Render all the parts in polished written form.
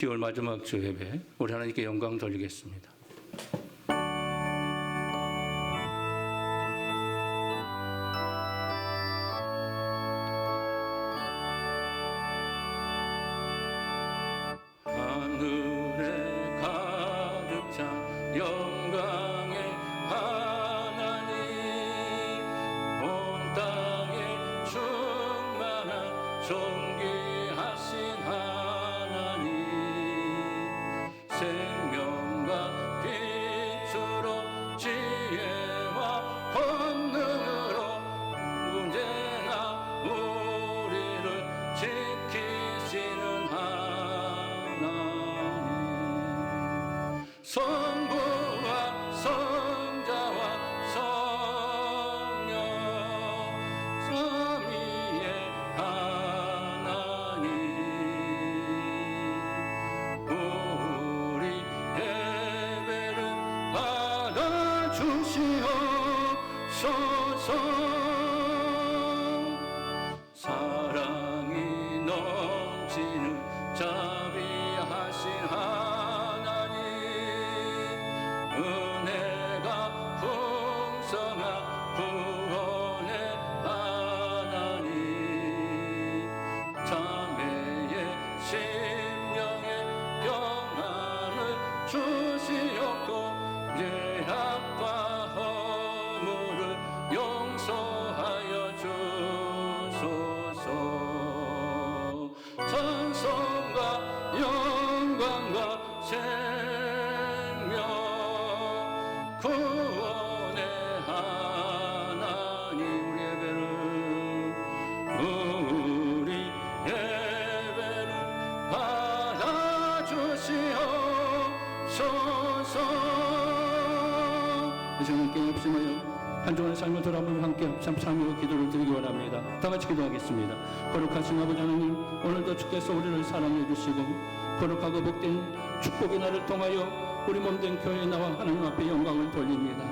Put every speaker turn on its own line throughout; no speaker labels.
10월 마지막 주 예배, 우리 하나님께 영광 돌리겠습니다. 하늘에 가득 찬 영광의 하나님, 온 땅에 충만한 존귀하신 하나님, 생명과 빛으로 지혜와 권능으로 언제나 우리를 지키시는 하나님, 성부와 성자와 성령 삼위의 하나님, 우리 예배를 받아주시옵소서. 사랑이 넘치는 자비하신 하나님, 은혜가 풍성한 구원의 하나님, 자매의 심령의 평안을 주시옵고 죄악과 허물을 용서하여 주소서. 찬송과 영광과 생명 구원의 하나님, 우리 예배를 받아주시옵소서. 이 시간 함께 합심하여 한 주간의 삶을 돌아보며 함께 합심하며 기도를 드리기 원합니다. 다 같이 기도하겠습니다. 거룩하신 아버지 하나님, 오늘도 주께서 우리를 사랑해 주시고 거룩하고 복된 축복의 날을 통하여 우리 몸된 교회에 나와 하나님 앞에 영광을 돌립니다.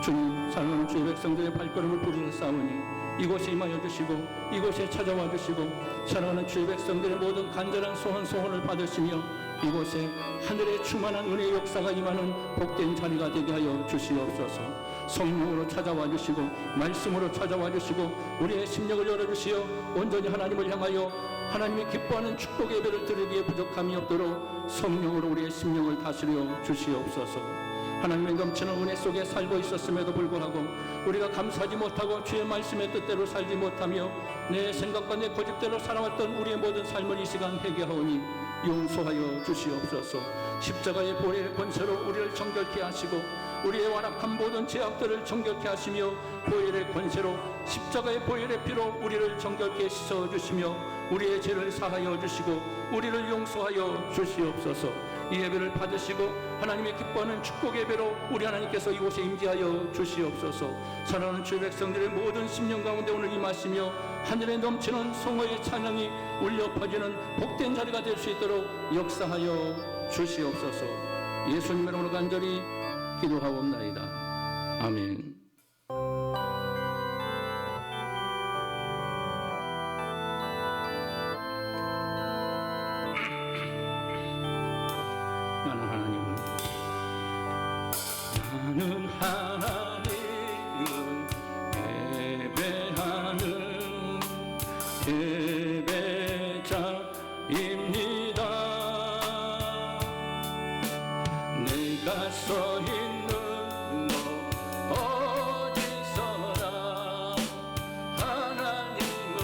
주님, 사랑하는 주의 백성들의 발걸음을 부르셨사오니 이곳에 임하여 주시고 이곳에 찾아와 주시고 사랑하는 주의 백성들의 모든 간절한 소원을 받으시며 이곳에 하늘의 충만한 은혜의 역사가 임하는 복된 자리가 되게 하여 주시옵소서. 성령으로 찾아와 주시고 말씀으로 찾아와 주시고 우리의 심령을 열어주시어 온전히 하나님을 향하여 하나님이 기뻐하는 축복의 예배를 드리기에 부족함이 없도록 성령으로 우리의 심령을 다스려 주시옵소서. 하나님의 넘치는 은혜 속에 살고 있었음에도 불구하고 우리가 감사하지 못하고 주의 말씀의 뜻대로 살지 못하며 내 생각과 내 고집대로 살아왔던 우리의 모든 삶을 이 시간 회개하오니 용서하여 주시옵소서. 십자가의 보혈의 권세로 우리를 정결케 하시고 우리의 완악한 모든 죄악들을 정결케 하시며 보혈의 권세로 십자가의 보혈의 피로 우리를 정결케 씻어주시며 우리의 죄를 사하여 주시고 우리를 용서하여 주시옵소서. 이 예배를 받으시고 하나님의 기뻐하는 축복 예배로 우리 하나님께서 이곳에 임재하여 주시옵소서. 사랑하는 주의 백성들의 모든 심령 가운데 오늘 임하시며 하늘에 넘치는 성호의 찬양이 울려 퍼지는 복된 자리가 될 수 있도록 역사하여 주시옵소서. 예수님의 이름으로 간절히 기도하옵나이다. 아멘. 나는 하나님을 예배하는 예배자입니다. 내가 서 있는 곳 어디서나 하나님을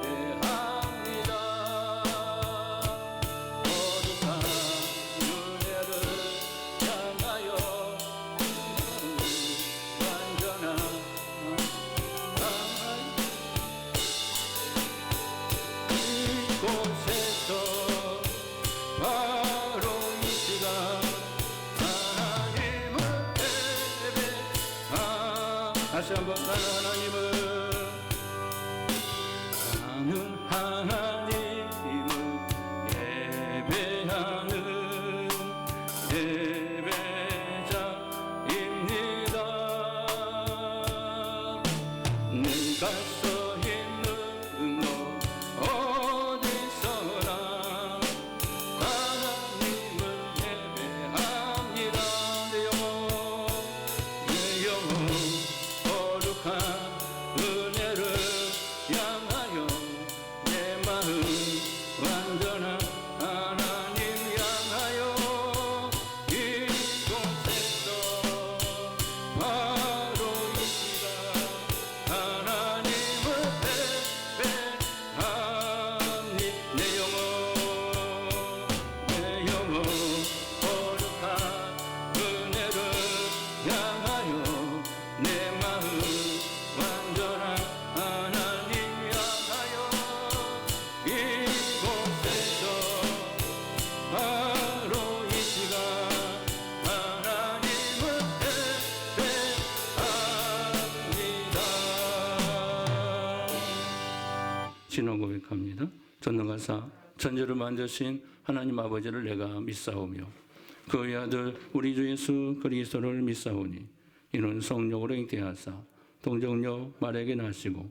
예배합니다. 거룩한 은혜를 향하여 이곳에서 바로 이 시간 하나님을 예배하. 다시 한번 나는 하나님을 예배하는 예배자입니다. 내가 서 있는 곳 어디서나 하나님을 바로 이 시간 하나님을 예배합니다. 진호 고백합니다. 전능하사 천지를 만드신 하나님 아버지를 내가 믿사오며 그의 아들 우리 주 예수 그리스도를 믿사오니 이는 성령으로 잉태하사 동정녀 마리아에게 나시고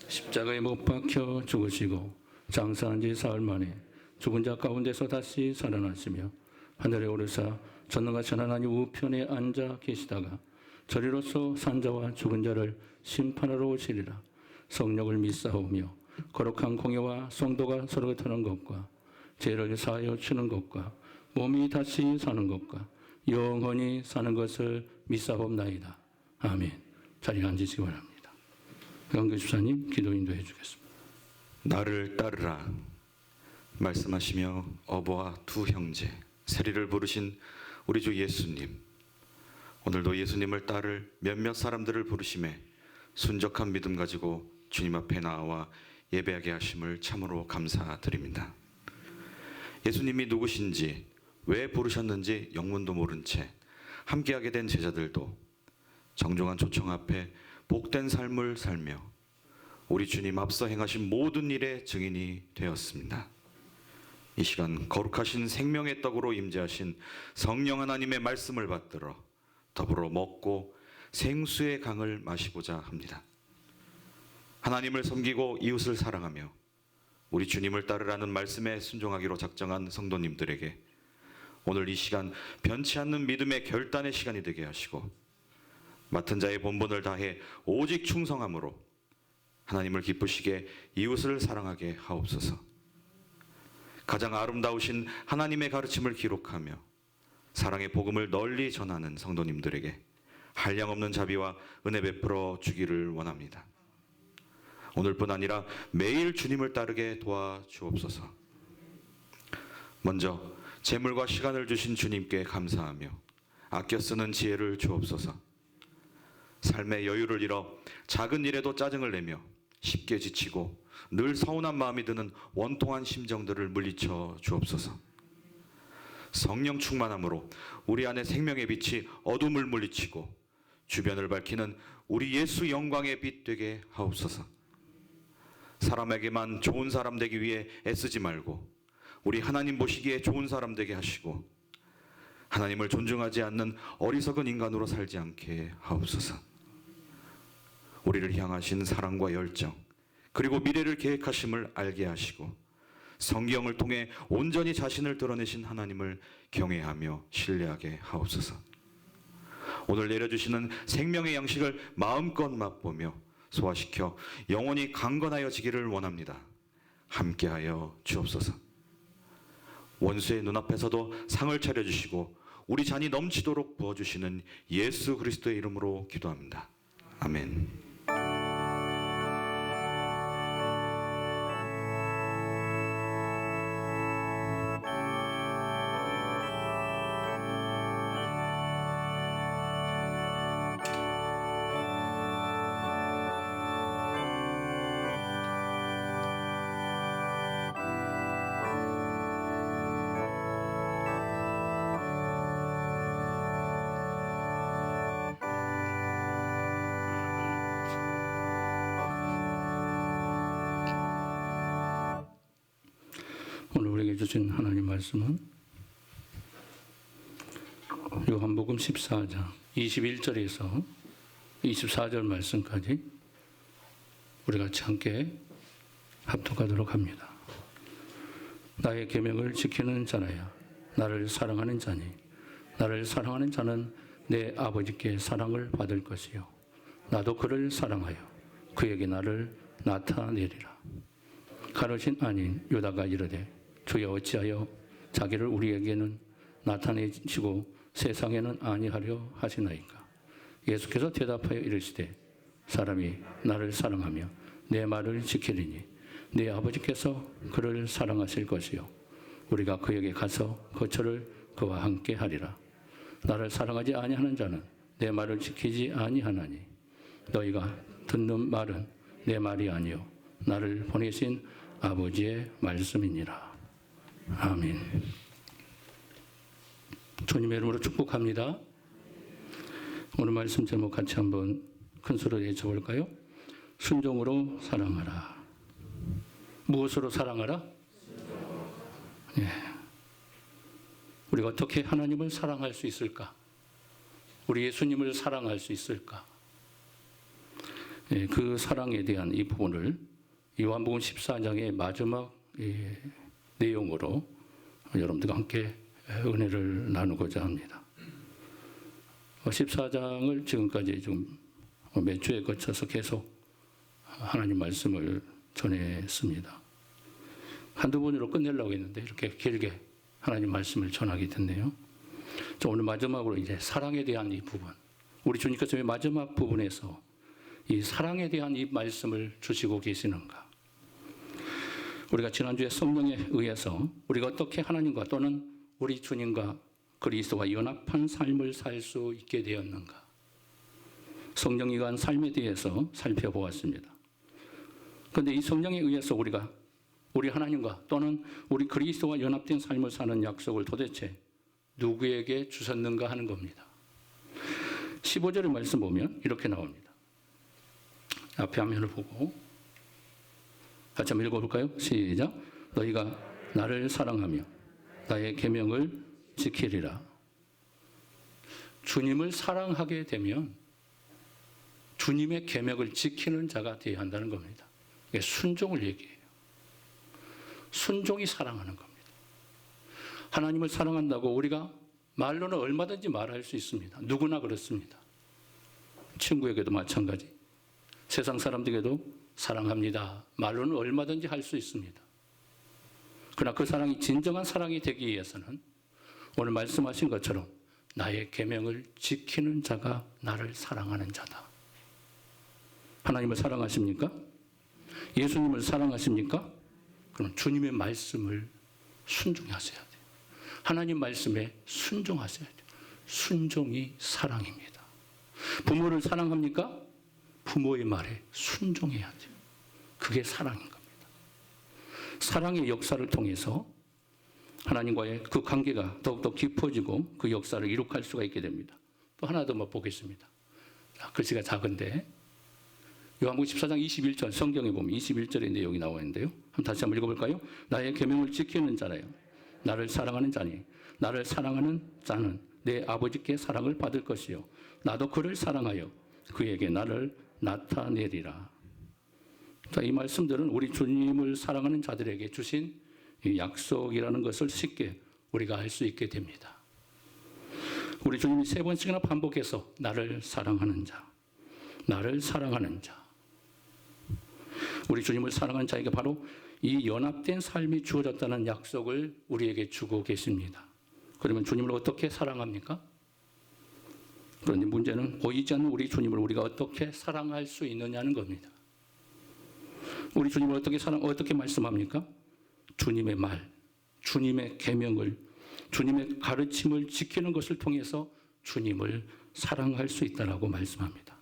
십자가에 못 박혀 죽으시고 장사한 지 사흘 만에 죽은 자 가운데서 다시 살아나시며 하늘에 오르사 전능하신 하나님 우편에 앉아 계시다가 저리로서 산자와 죽은 자를 심판하러 오시리라. 성령을 믿사오며 거룩한 공예와 성도가 서로 타는 것과 죄를 사하여 주는 것과 몸이 다시 사는 것과 영원히 사는 것을 믿사옵나이다. 아멘. 자리에 앉으시기 바랍니다. 강교 집사님 기도 인도해 주겠습니다.
나를 따르라 말씀하시며 어버와 두 형제 세리를 부르신 우리 주 예수님, 오늘도 예수님을 따를 몇몇 사람들을 부르심에 순적한 믿음 가지고 주님 앞에 나와 예배하게 하심을 참으로 감사드립니다. 예수님이 누구신지 왜 부르셨는지 영문도 모른 채 함께하게 된 제자들도 정중한 초청 앞에 복된 삶을 살며 우리 주님 앞서 행하신 모든 일의 증인이 되었습니다. 이 시간 거룩하신 생명의 떡으로 임재하신 성령 하나님의 말씀을 받들어 더불어 먹고 생수의 강을 마시고자 합니다. 하나님을 섬기고 이웃을 사랑하며 우리 주님을 따르라는 말씀에 순종하기로 작정한 성도님들에게 오늘 이 시간 변치 않는 믿음의 결단의 시간이 되게 하시고 맡은 자의 본분을 다해 오직 충성함으로 하나님을 기쁘시게 이웃을 사랑하게 하옵소서. 가장 아름다우신 하나님의 가르침을 기록하며 사랑의 복음을 널리 전하는 성도님들에게 한량없는 자비와 은혜 베풀어 주기를 원합니다. 오늘뿐 아니라 매일 주님을 따르게 도와주옵소서. 먼저 재물과 시간을 주신 주님께 감사하며 아껴 쓰는 지혜를 주옵소서. 삶의 여유를 잃어 작은 일에도 짜증을 내며 쉽게 지치고 늘 서운한 마음이 드는 원통한 심정들을 물리쳐 주옵소서. 성령 충만함으로 우리 안에 생명의 빛이 어둠을 물리치고 주변을 밝히는 우리 예수 영광의 빛 되게 하옵소서. 사람에게만 좋은 사람 되기 위해 애쓰지 말고 우리 하나님 보시기에 좋은 사람 되게 하시고 하나님을 존중하지 않는 어리석은 인간으로 살지 않게 하옵소서. 우리를 향하신 사랑과 열정 그리고 미래를 계획하심을 알게 하시고 성경을 통해 온전히 자신을 드러내신 하나님을 경외하며 신뢰하게 하옵소서. 오늘 내려주시는 생명의 양식을 마음껏 맛보며 소화시켜 영원히 강건하여지기를 원합니다. 함께하여 주옵소서. 원수의 눈앞에서도 상을 차려주시고 우리 잔이 넘치도록 부어주시는 예수 그리스도의 이름으로 기도합니다. 아멘.
오늘 우리에게 주신 하나님 말씀은 요한복음 14장 21절에서 24절 말씀까지 우리 같이 함께 합독하도록 합니다. 나의 계명을 지키는 자라야 나를 사랑하는 자니 나를 사랑하는 자는 내 아버지께 사랑을 받을 것이요 나도 그를 사랑하여 그에게 나를 나타내리라. 가롯인 아닌 유다가 이르되 주여 어찌하여 자기를 우리에게는 나타내시고 세상에는 아니하려 하시나이까. 예수께서 대답하여 이르시되 사람이 나를 사랑하며 내 말을 지키리니 내 아버지께서 그를 사랑하실 것이요 우리가 그에게 가서 거처를 그와 함께 하리라. 나를 사랑하지 아니하는 자는 내 말을 지키지 아니하나니 너희가 듣는 말은 내 말이 아니요 나를 보내신 아버지의 말씀이니라. 아멘. 주님의 이름으로 축복합니다. 오늘 말씀 제목 같이 한번 큰 소리로 외쳐볼까요? 순종으로 사랑하라. 무엇으로 사랑하라? 예. 우리가 어떻게 하나님을 사랑할 수 있을까? 우리 예수님을 사랑할 수 있을까? 예, 그 사랑에 대한 이 부분을 요한복음 14장의 마지막 내용으로 여러분들과 함께 은혜를 나누고자 합니다. 14장을 지금까지 좀 몇 주에 거쳐서 계속 하나님 말씀을 전했습니다. 한두 번으로 끝내려고 했는데 이렇게 길게 하나님 말씀을 전하게 됐네요. 오늘 마지막으로 이제 사랑에 대한 이 부분, 우리 주님께서 마지막 부분에서 이 사랑에 대한 이 말씀을 주시고 계시는가? 우리가 지난주에 성령에 의해서 우리가 어떻게 하나님과 또는 우리 주님과 그리스도와 연합한 삶을 살 수 있게 되었는가? 성령이 관한 삶에 대해서 살펴보았습니다. 그런데 이 성령에 의해서 우리가 우리 하나님과 또는 우리 그리스도와 연합된 삶을 사는 약속을 도대체 누구에게 주셨는가 하는 겁니다. 15절의 말씀 보면 이렇게 나옵니다. 앞에 화면을 보고 같이 한번 읽어볼까요? 시작. 너희가 나를 사랑하며 나의 계명을 지키리라. 주님을 사랑하게 되면 주님의 계명을 지키는 자가 되어야 한다는 겁니다. 이게 순종을 얘기해요. 순종이 사랑하는 겁니다. 하나님을 사랑한다고 우리가 말로는 얼마든지 말할 수 있습니다. 누구나 그렇습니다. 친구에게도 마찬가지. 세상 사람들에게도 사랑합니다. 말로는 얼마든지 할 수 있습니다. 그러나 그 사랑이 진정한 사랑이 되기 위해서는 오늘 말씀하신 것처럼 나의 계명을 지키는 자가 나를 사랑하는 자다. 하나님을 사랑하십니까? 예수님을 사랑하십니까? 그럼 주님의 말씀을 순종하셔야 돼요. 하나님 말씀에 순종하셔야 돼요. 순종이 사랑입니다. 부모를 사랑합니까? 부모의 말에 순종해야 돼요. 그게 사랑인 겁니다. 사랑의 역사를 통해서 하나님과의 그 관계가 더욱더 깊어지고 그 역사를 이룩할 수가 있게 됩니다. 또 하나 더 보겠습니다. 글씨가 작은데 요한복음 14장 21절 성경에 보면 21절의 내용이 나와 있는데요. 다시 한번 읽어볼까요? 나의 계명을 지키는 자라요. 나를 사랑하는 자니 나를 사랑하는 자는 내 아버지께 사랑을 받을 것이요 나도 그를 사랑하여 그에게 나를 나타내리라. 자, 이 말씀들은 우리 주님을 사랑하는 자들에게 주신 약속이라는 것을 쉽게 우리가 알 수 있게 됩니다. 우리 주님이 3번씩이나 반복해서 나를 사랑하는 자, 나를 사랑하는 자. 우리 주님을 사랑하는 자에게 바로 이 연합된 삶이 주어졌다는 약속을 우리에게 주고 계십니다. 그러면 주님을 어떻게 사랑합니까? 그런데 문제는 보이지 않는 우리 주님을 우리가 어떻게 사랑할 수 있느냐는 겁니다. 우리 주님을 어떻게 말씀합니까? 주님의 말, 주님의 계명을, 주님의 가르침을 지키는 것을 통해서 주님을 사랑할 수 있다라고 말씀합니다.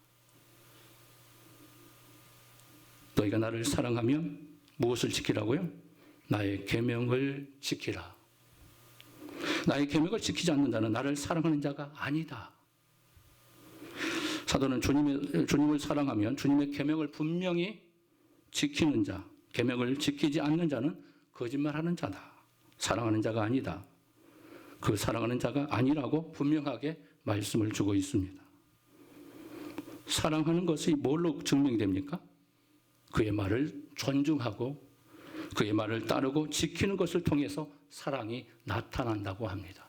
너희가 나를 사랑하면 무엇을 지키라고요? 나의 계명을 지키라. 나의 계명을 지키지 않는 자는 나를 사랑하는 자가 아니다. 사도는 주님을 사랑하면 주님의 계명을 분명히 지키는 자, 계명을 지키지 않는 자는 거짓말하는 자다. 사랑하는 자가 아니다. 그 사랑하는 자가 아니라고 분명하게 말씀을 주고 있습니다. 사랑하는 것이 뭘로 증명이 됩니까? 그의 말을 존중하고 그의 말을 따르고 지키는 것을 통해서 사랑이 나타난다고 합니다.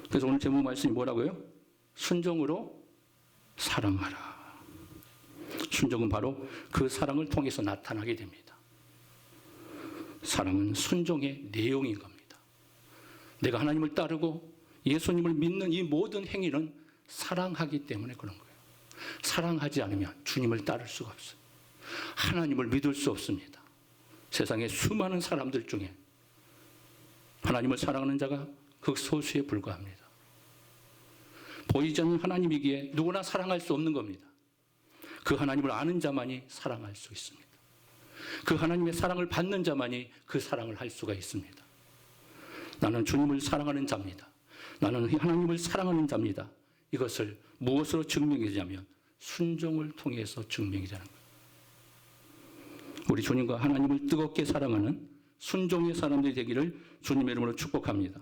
그래서 오늘 제목 말씀이 뭐라고요? 순종으로 사랑하라. 순종은 바로 그 사랑을 통해서 나타나게 됩니다. 사랑은 순종의 내용인 겁니다. 내가 하나님을 따르고 예수님을 믿는 이 모든 행위는 사랑하기 때문에 그런 거예요. 사랑하지 않으면 주님을 따를 수가 없어요. 하나님을 믿을 수 없습니다. 세상에 수많은 사람들 중에 하나님을 사랑하는 자가 극소수에 불과합니다. 보이지 않는 하나님이기에 누구나 사랑할 수 없는 겁니다. 그 하나님을 아는 자만이 사랑할 수 있습니다. 그 하나님의 사랑을 받는 자만이 그 사랑을 할 수가 있습니다. 나는 주님을 사랑하는 자입니다. 나는 하나님을 사랑하는 자입니다. 이것을 무엇으로 증명이 되냐면 순종을 통해서 증명이 되는 거예요. 우리 주님과 하나님을 뜨겁게 사랑하는 순종의 사람들이 되기를 주님의 이름으로 축복합니다.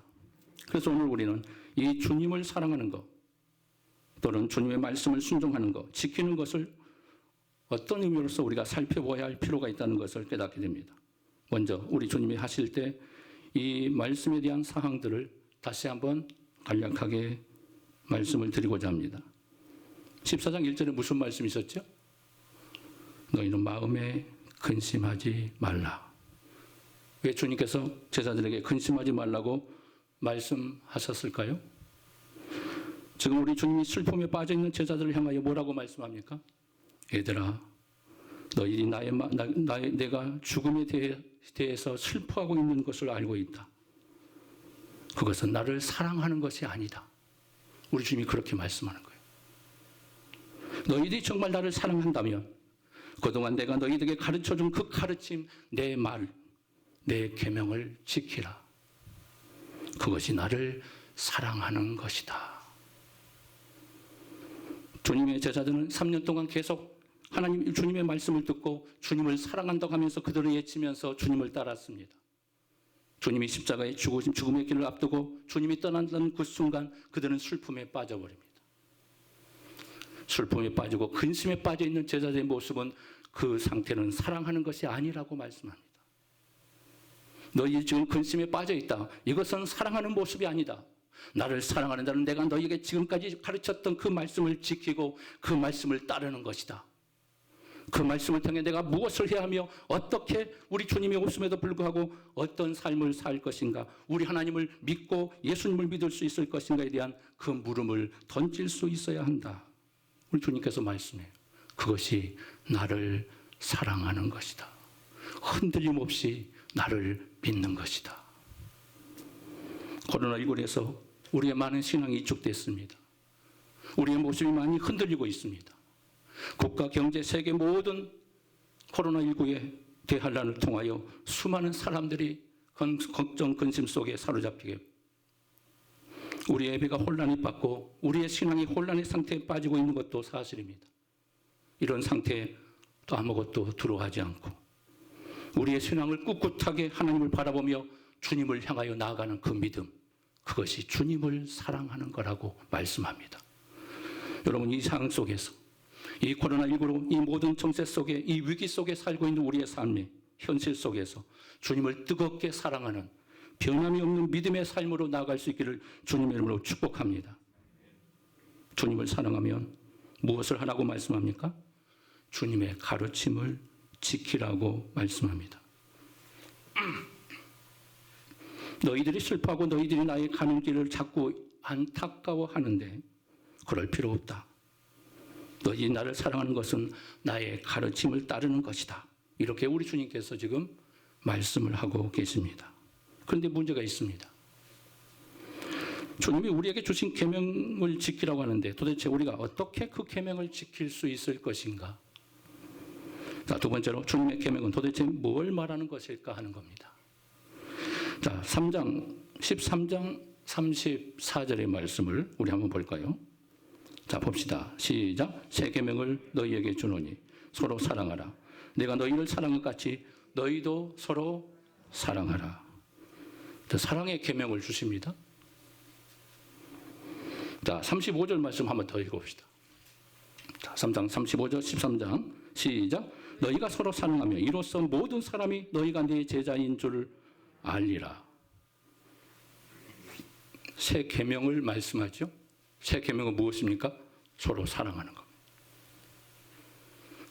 그래서 오늘 우리는 이 주님을 사랑하는 것 또는 주님의 말씀을 순종하는 것, 지키는 것을 어떤 의미로서 우리가 살펴봐야 할 필요가 있다는 것을 깨닫게 됩니다. 먼저 우리 주님이 하실 때 이 말씀에 대한 사항들을 다시 한번 간략하게 말씀을 드리고자 합니다. 14장 1절에 무슨 말씀이 있었죠? 너희는 마음에 근심하지 말라. 왜 주님께서 제자들에게 근심하지 말라고 말씀하셨을까요? 지금 우리 주님이 슬픔에 빠져있는 제자들을 향하여 뭐라고 말씀합니까? 얘들아, 너희들이 내가 죽음에 대해서 슬퍼하고 있는 것을 알고 있다. 그것은 나를 사랑하는 것이 아니다. 우리 주님이 그렇게 말씀하는 거예요. 너희들이 정말 나를 사랑한다면 그동안 내가 너희들에게 가르쳐준 그 가르침, 내 말, 내 계명을 지키라. 그것이 나를 사랑하는 것이다. 주님의 제자들은 3년 동안 계속 하나님 주님의 말씀을 듣고 주님을 사랑한다고 하면서 그들을 외치면서 주님을 따랐습니다. 주님이 십자가의 죽음의 길을 앞두고 주님이 떠난다는 그 순간 그들은 슬픔에 빠져버립니다. 슬픔에 빠지고 근심에 빠져 있는 제자들의 모습은 그 상태는 사랑하는 것이 아니라고 말씀합니다. 너희 지금 근심에 빠져 있다. 이것은 사랑하는 모습이 아니다. 나를 사랑하는 자는 내가 너희에게 지금까지 가르쳤던 그 말씀을 지키고 그 말씀을 따르는 것이다. 그 말씀을 통해 내가 무엇을 해야 하며 어떻게 우리 주님이 오심에도 불구하고 어떤 삶을 살 것인가, 우리 하나님을 믿고 예수님을 믿을 수 있을 것인가에 대한 그 물음을 던질 수 있어야 한다. 우리 주님께서 말씀해요. 그것이 나를 사랑하는 것이다. 흔들림 없이 나를 믿는 것이다. 코로나19에서 우리의 많은 신앙이 이축됐습니다. 우리의 모습이 많이 흔들리고 있습니다. 국가, 경제, 세계 모든 코로나19의 대환란을 통하여 수많은 사람들이 걱정, 근심 속에 사로잡히게 우리의 예배가 혼란이 받고 우리의 신앙이 혼란의 상태에 빠지고 있는 것도 사실입니다. 이런 상태에 또 아무것도 들어가지 않고 우리의 신앙을 꿋꿋하게 하나님을 바라보며 주님을 향하여 나아가는 그 믿음, 그것이 주님을 사랑하는 거라고 말씀합니다. 여러분, 이 상황 속에서 이 코로나19로 이 모든 정세 속에 이 위기 속에 살고 있는 우리의 삶의 현실 속에서 주님을 뜨겁게 사랑하는 변함이 없는 믿음의 삶으로 나아갈 수 있기를 주님의 이름으로 축복합니다. 주님을 사랑하면 무엇을 하라고 말씀합니까? 주님의 가르침을 지키라고 말씀합니다. 너희들이 슬퍼하고 너희들이 나의 가는 길을 자꾸 안타까워하는데 그럴 필요 없다. 너희 나를 사랑하는 것은 나의 가르침을 따르는 것이다. 이렇게 우리 주님께서 지금 말씀을 하고 계십니다. 그런데 문제가 있습니다. 주님이 우리에게 주신 계명을 지키라고 하는데 도대체 우리가 어떻게 그 계명을 지킬 수 있을 것인가? 자, 두 번째로 주님의 계명은 도대체 뭘 말하는 것일까 하는 겁니다. 자, 13장 34절의 말씀을 우리 한번 볼까요? 자, 봅시다. 시작. 새 계명을 너희에게 주노니 서로 사랑하라. 내가 너희를 사랑한 것 같이 너희도 서로 사랑하라. 사랑의 계명을 주십니다. 자, 35절 말씀 한번 더 읽어봅시다. 자, 3장 35절 13장 시작. 너희가 서로 사랑하며 이로써 모든 사람이 너희가 내 제자인 줄 알리라. 새 계명을 말씀하죠. 새 계명은 무엇입니까? 서로 사랑하는 겁니다.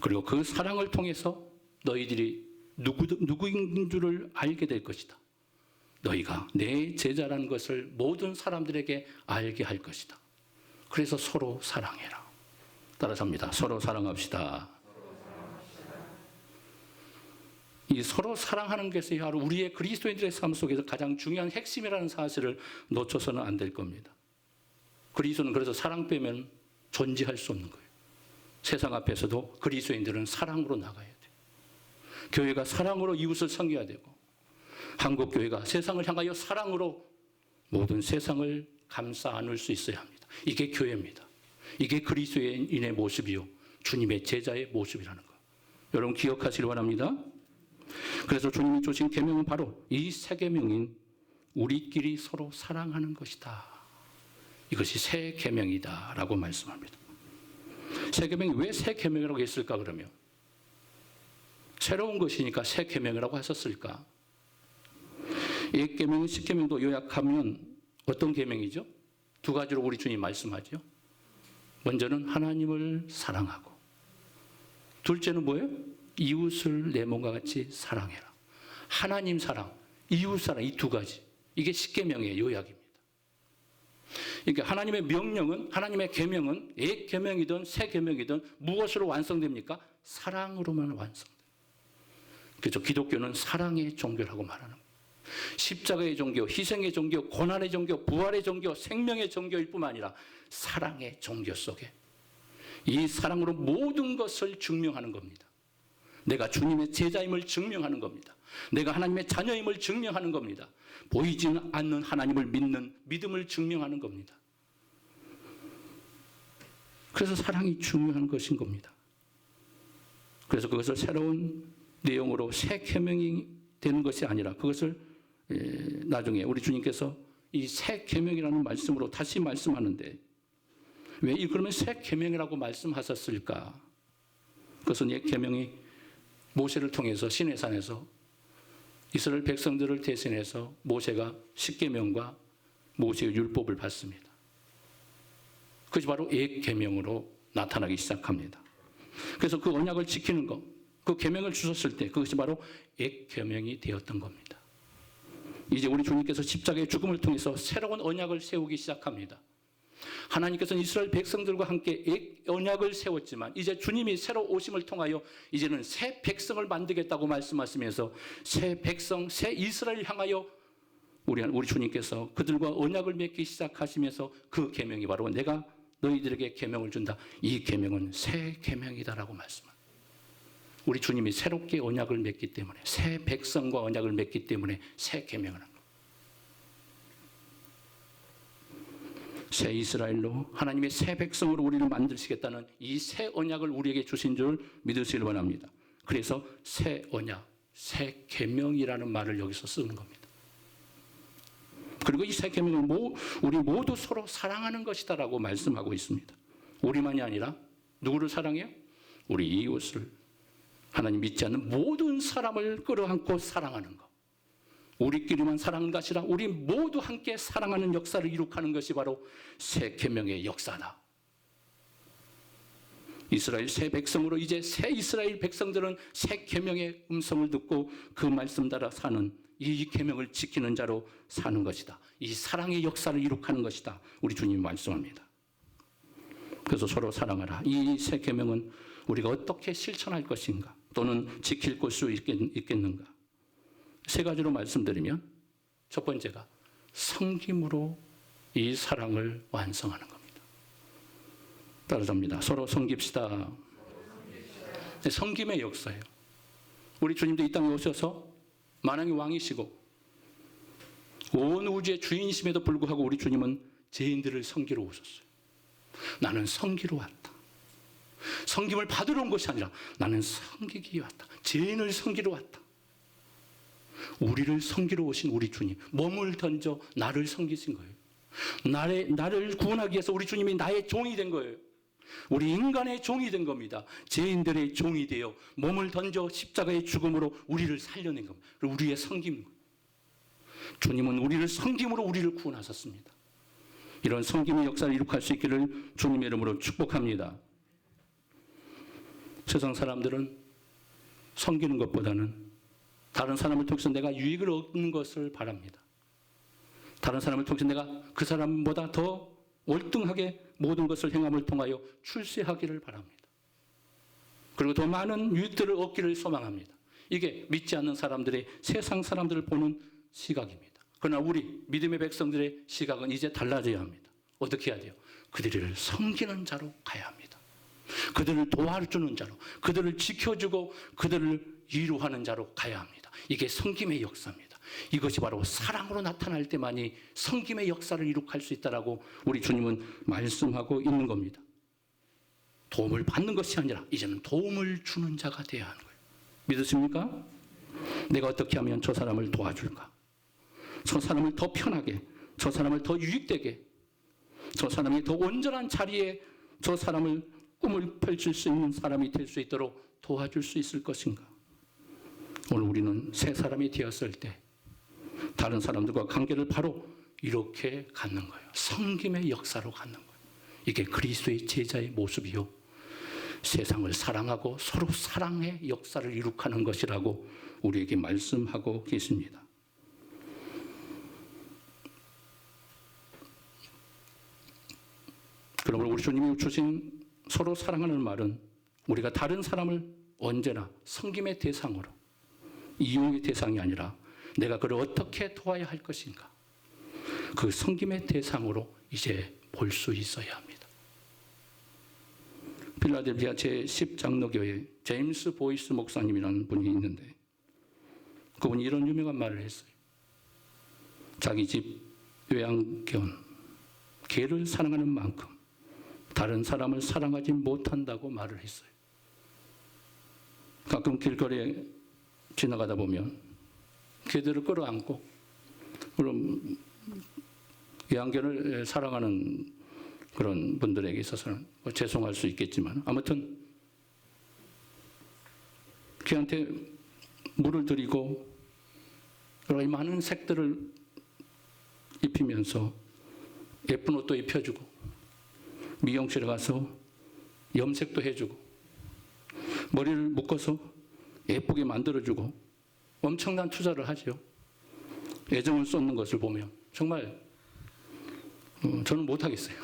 그리고 그 사랑을 통해서 너희들이 누구인 줄을 알게 될 것이다. 너희가 내 제자라는 것을 모든 사람들에게 알게 할 것이다. 그래서 서로 사랑해라. 따라서 합니다. 서로 사랑합시다. 이 서로 사랑하는 것이 바로 우리의 그리스도인들의 삶 속에서 가장 중요한 핵심이라는 사실을 놓쳐서는 안 될 겁니다. 그리스도는 그래서 사랑 빼면 존재할 수 없는 거예요. 세상 앞에서도 그리스도인들은 사랑으로 나가야 돼요. 교회가 사랑으로 이웃을 섬겨야 되고, 한국 교회가 세상을 향하여 사랑으로 모든 세상을 감싸 안을 수 있어야 합니다. 이게 교회입니다. 이게 그리스도인의 모습이요, 주님의 제자의 모습이라는 거, 여러분 기억하시기 바랍니다. 그래서 주님이 주신 계명은 바로 이 새 계명인 우리끼리 서로 사랑하는 것이다. 이것이 새 계명이다라고 말씀합니다. 새 계명이 왜 새 계명이라고 했을까? 그러면 새로운 것이니까 새 계명이라고 하셨을까? 이 계명, 십 계명도 요약하면 어떤 계명이죠? 두 가지로 우리 주님 말씀하죠. 먼저는 하나님을 사랑하고, 둘째는 뭐예요? 이웃을 내 몸과 같이 사랑해라. 하나님 사랑, 이웃 사랑, 이 두 가지. 이게 십계명의 요약입니다. 그러니까 하나님의 명령은, 하나님의 계명은 옛 계명이든 새 계명이든 무엇으로 완성됩니까? 사랑으로만 완성돼요. 그래서 기독교는 사랑의 종교라고 말하는 거예요. 십자가의 종교, 희생의 종교, 고난의 종교, 부활의 종교, 생명의 종교일 뿐만 아니라 사랑의 종교 속에 이 사랑으로 모든 것을 증명하는 겁니다. 내가 주님의 제자임을 증명하는 겁니다. 내가 하나님의 자녀임을 증명하는 겁니다. 보이지는 않는 하나님을 믿는 믿음을 증명하는 겁니다. 그래서 사랑이 중요한 것인 겁니다. 그래서 그것을 새로운 내용으로 새 계명이 되는 것이 아니라 그것을 나중에 우리 주님께서 이 새 계명이라는 말씀으로 다시 말씀하는데, 왜 그러면 새 계명이라고 말씀하셨을까? 그것은 옛 계명이 모세를 통해서 시내산에서 이스라엘 백성들을 대신해서 모세가 십계명과 모세의 율법을 받습니다. 그것이 바로 옛 계명으로 나타나기 시작합니다. 그래서 그 언약을 지키는 것, 그 계명을 주셨을 때 그것이 바로 옛 계명이 되었던 겁니다. 이제 우리 주님께서 십자가의 죽음을 통해서 새로운 언약을 세우기 시작합니다. 하나님께서는 이스라엘 백성들과 함께 옛 언약을 세웠지만 이제 주님이 새로 오심을 통하여 이제는 새 백성을 만들겠다고 말씀하시면서 새 백성, 새 이스라엘을 향하여 우리 주님께서 그들과 언약을 맺기 시작하시면서 그 계명이 바로 내가 너희들에게 계명을 준다. 이 계명은 새 계명이다라고 말씀합니다. 우리 주님이 새롭게 언약을 맺기 때문에, 새 백성과 언약을 맺기 때문에 새 계명을 합니다. 새 이스라엘로 하나님의 새 백성으로 우리를 만드시겠다는 이 새 언약을 우리에게 주신 줄 믿으시길 바랍니다. 그래서 새 언약, 새 계명이라는 말을 여기서 쓰는 겁니다. 그리고 이 새 계명은 우리 모두 서로 사랑하는 것이다라고 말씀하고 있습니다. 우리만이 아니라 누구를 사랑해요? 우리 이웃을, 하나님 믿지 않는 모든 사람을 끌어안고 사랑하는 것. 우리끼리만 사랑하는 것이 아니라 우리 모두 함께 사랑하는 역사를 이룩하는 것이 바로 새 계명의 역사다. 이스라엘 새 백성으로 이제 새 이스라엘 백성들은 새 계명의 음성을 듣고 그 말씀 따라 사는 이 계명을 지키는 자로 사는 것이다. 이 사랑의 역사를 이룩하는 것이다. 우리 주님이 말씀합니다. 그래서 서로 사랑하라. 이 새 계명은 우리가 어떻게 실천할 것인가, 또는 지킬 수 있겠는가? 세 가지로 말씀드리면, 첫 번째가 섬김으로 이 사랑을 완성하는 겁니다. 따라잡니다. 서로 섬깁시다. 섬김의 역사예요. 우리 주님도 이 땅에 오셔서 만왕의 왕이시고 온 우주의 주인이심에도 불구하고 우리 주님은 죄인들을 섬기러 오셨어요. 나는 섬기러 왔다. 섬김을 받으러 온 것이 아니라 나는 섬기기 왔다. 죄인을 섬기러 왔다. 우리를 섬기러 오신 우리 주님, 몸을 던져 나를 섬기신 거예요. 나를 구원하기 위해서 우리 주님이 나의 종이 된 거예요. 우리 인간의 종이 된 겁니다. 죄인들의 종이 되어 몸을 던져 십자가의 죽음으로 우리를 살려낸 겁니다. 우리의 섬김. 주님은 우리를 섬김으로 우리를 구원하셨습니다. 이런 섬김의 역사를 이룩할 수 있기를 주님의 이름으로 축복합니다. 세상 사람들은 섬기는 것보다는 다른 사람을 통해서 내가 유익을 얻는 것을 바랍니다. 다른 사람을 통해서 내가 그 사람보다 더 월등하게 모든 것을 행함을 통하여 출세하기를 바랍니다. 그리고 더 많은 유익들을 얻기를 소망합니다. 이게 믿지 않는 사람들의, 세상 사람들을 보는 시각입니다. 그러나 우리 믿음의 백성들의 시각은 이제 달라져야 합니다. 어떻게 해야 돼요? 그들을 섬기는 자로 가야 합니다. 그들을 도와주는 자로, 그들을 지켜주고 그들을 이루하는 자로 가야 합니다. 이게 섬김의 역사입니다. 이것이 바로 사랑으로 나타날 때만이 섬김의 역사를 이룩할 수 있다라고 우리 주님은 말씀하고 있는 겁니다. 도움을 받는 것이 아니라 이제는 도움을 주는 자가 되어야 하는 거예요. 믿으십니까? 내가 어떻게 하면 저 사람을 도와줄까? 저 사람을 더 편하게, 저 사람을 더 유익되게, 저 사람이 더 온전한 자리에 저 사람을 꿈을 펼칠 수 있는 사람이 될 수 있도록 도와줄 수 있을 것인가? 오늘 우리는 새 사람이 되었을 때 다른 사람들과 관계를 바로 이렇게 갖는 거예요. 섬김의 역사로 갖는 거예요. 이게 그리스도의 제자의 모습이요. 세상을 사랑하고 서로 사랑의 역사를 이룩하는 것이라고 우리에게 말씀하고 계십니다. 그러므로 우리 주님이 주신 서로 사랑하는 말은 우리가 다른 사람을 언제나 섬김의 대상으로, 이용의 대상이 아니라 내가 그를 어떻게 도와야 할 것인가, 그 섬김의 대상으로 이제 볼 수 있어야 합니다. 필라델피아 제10장로교회 제임스 보이스 목사님이라는 분이 있는데 그분이 이런 유명한 말을 했어요. 자기 집 외양견 개를 사랑하는 만큼 다른 사람을 사랑하지 못한다고 말을 했어요. 가끔 길거리에 지나가다 보면 개들을 끌어안고, 그럼 외양견을 사랑하는 그런 분들에게 있어서는 죄송할 수 있겠지만 아무튼 개한테 물을 드리고 여러 가지 많은 색들을 입히면서 예쁜 옷도 입혀주고 미용실에 가서 염색도 해주고 머리를 묶어서 예쁘게 만들어주고 엄청난 투자를 하죠. 애정을 쏟는 것을 보면 정말 저는 못하겠어요.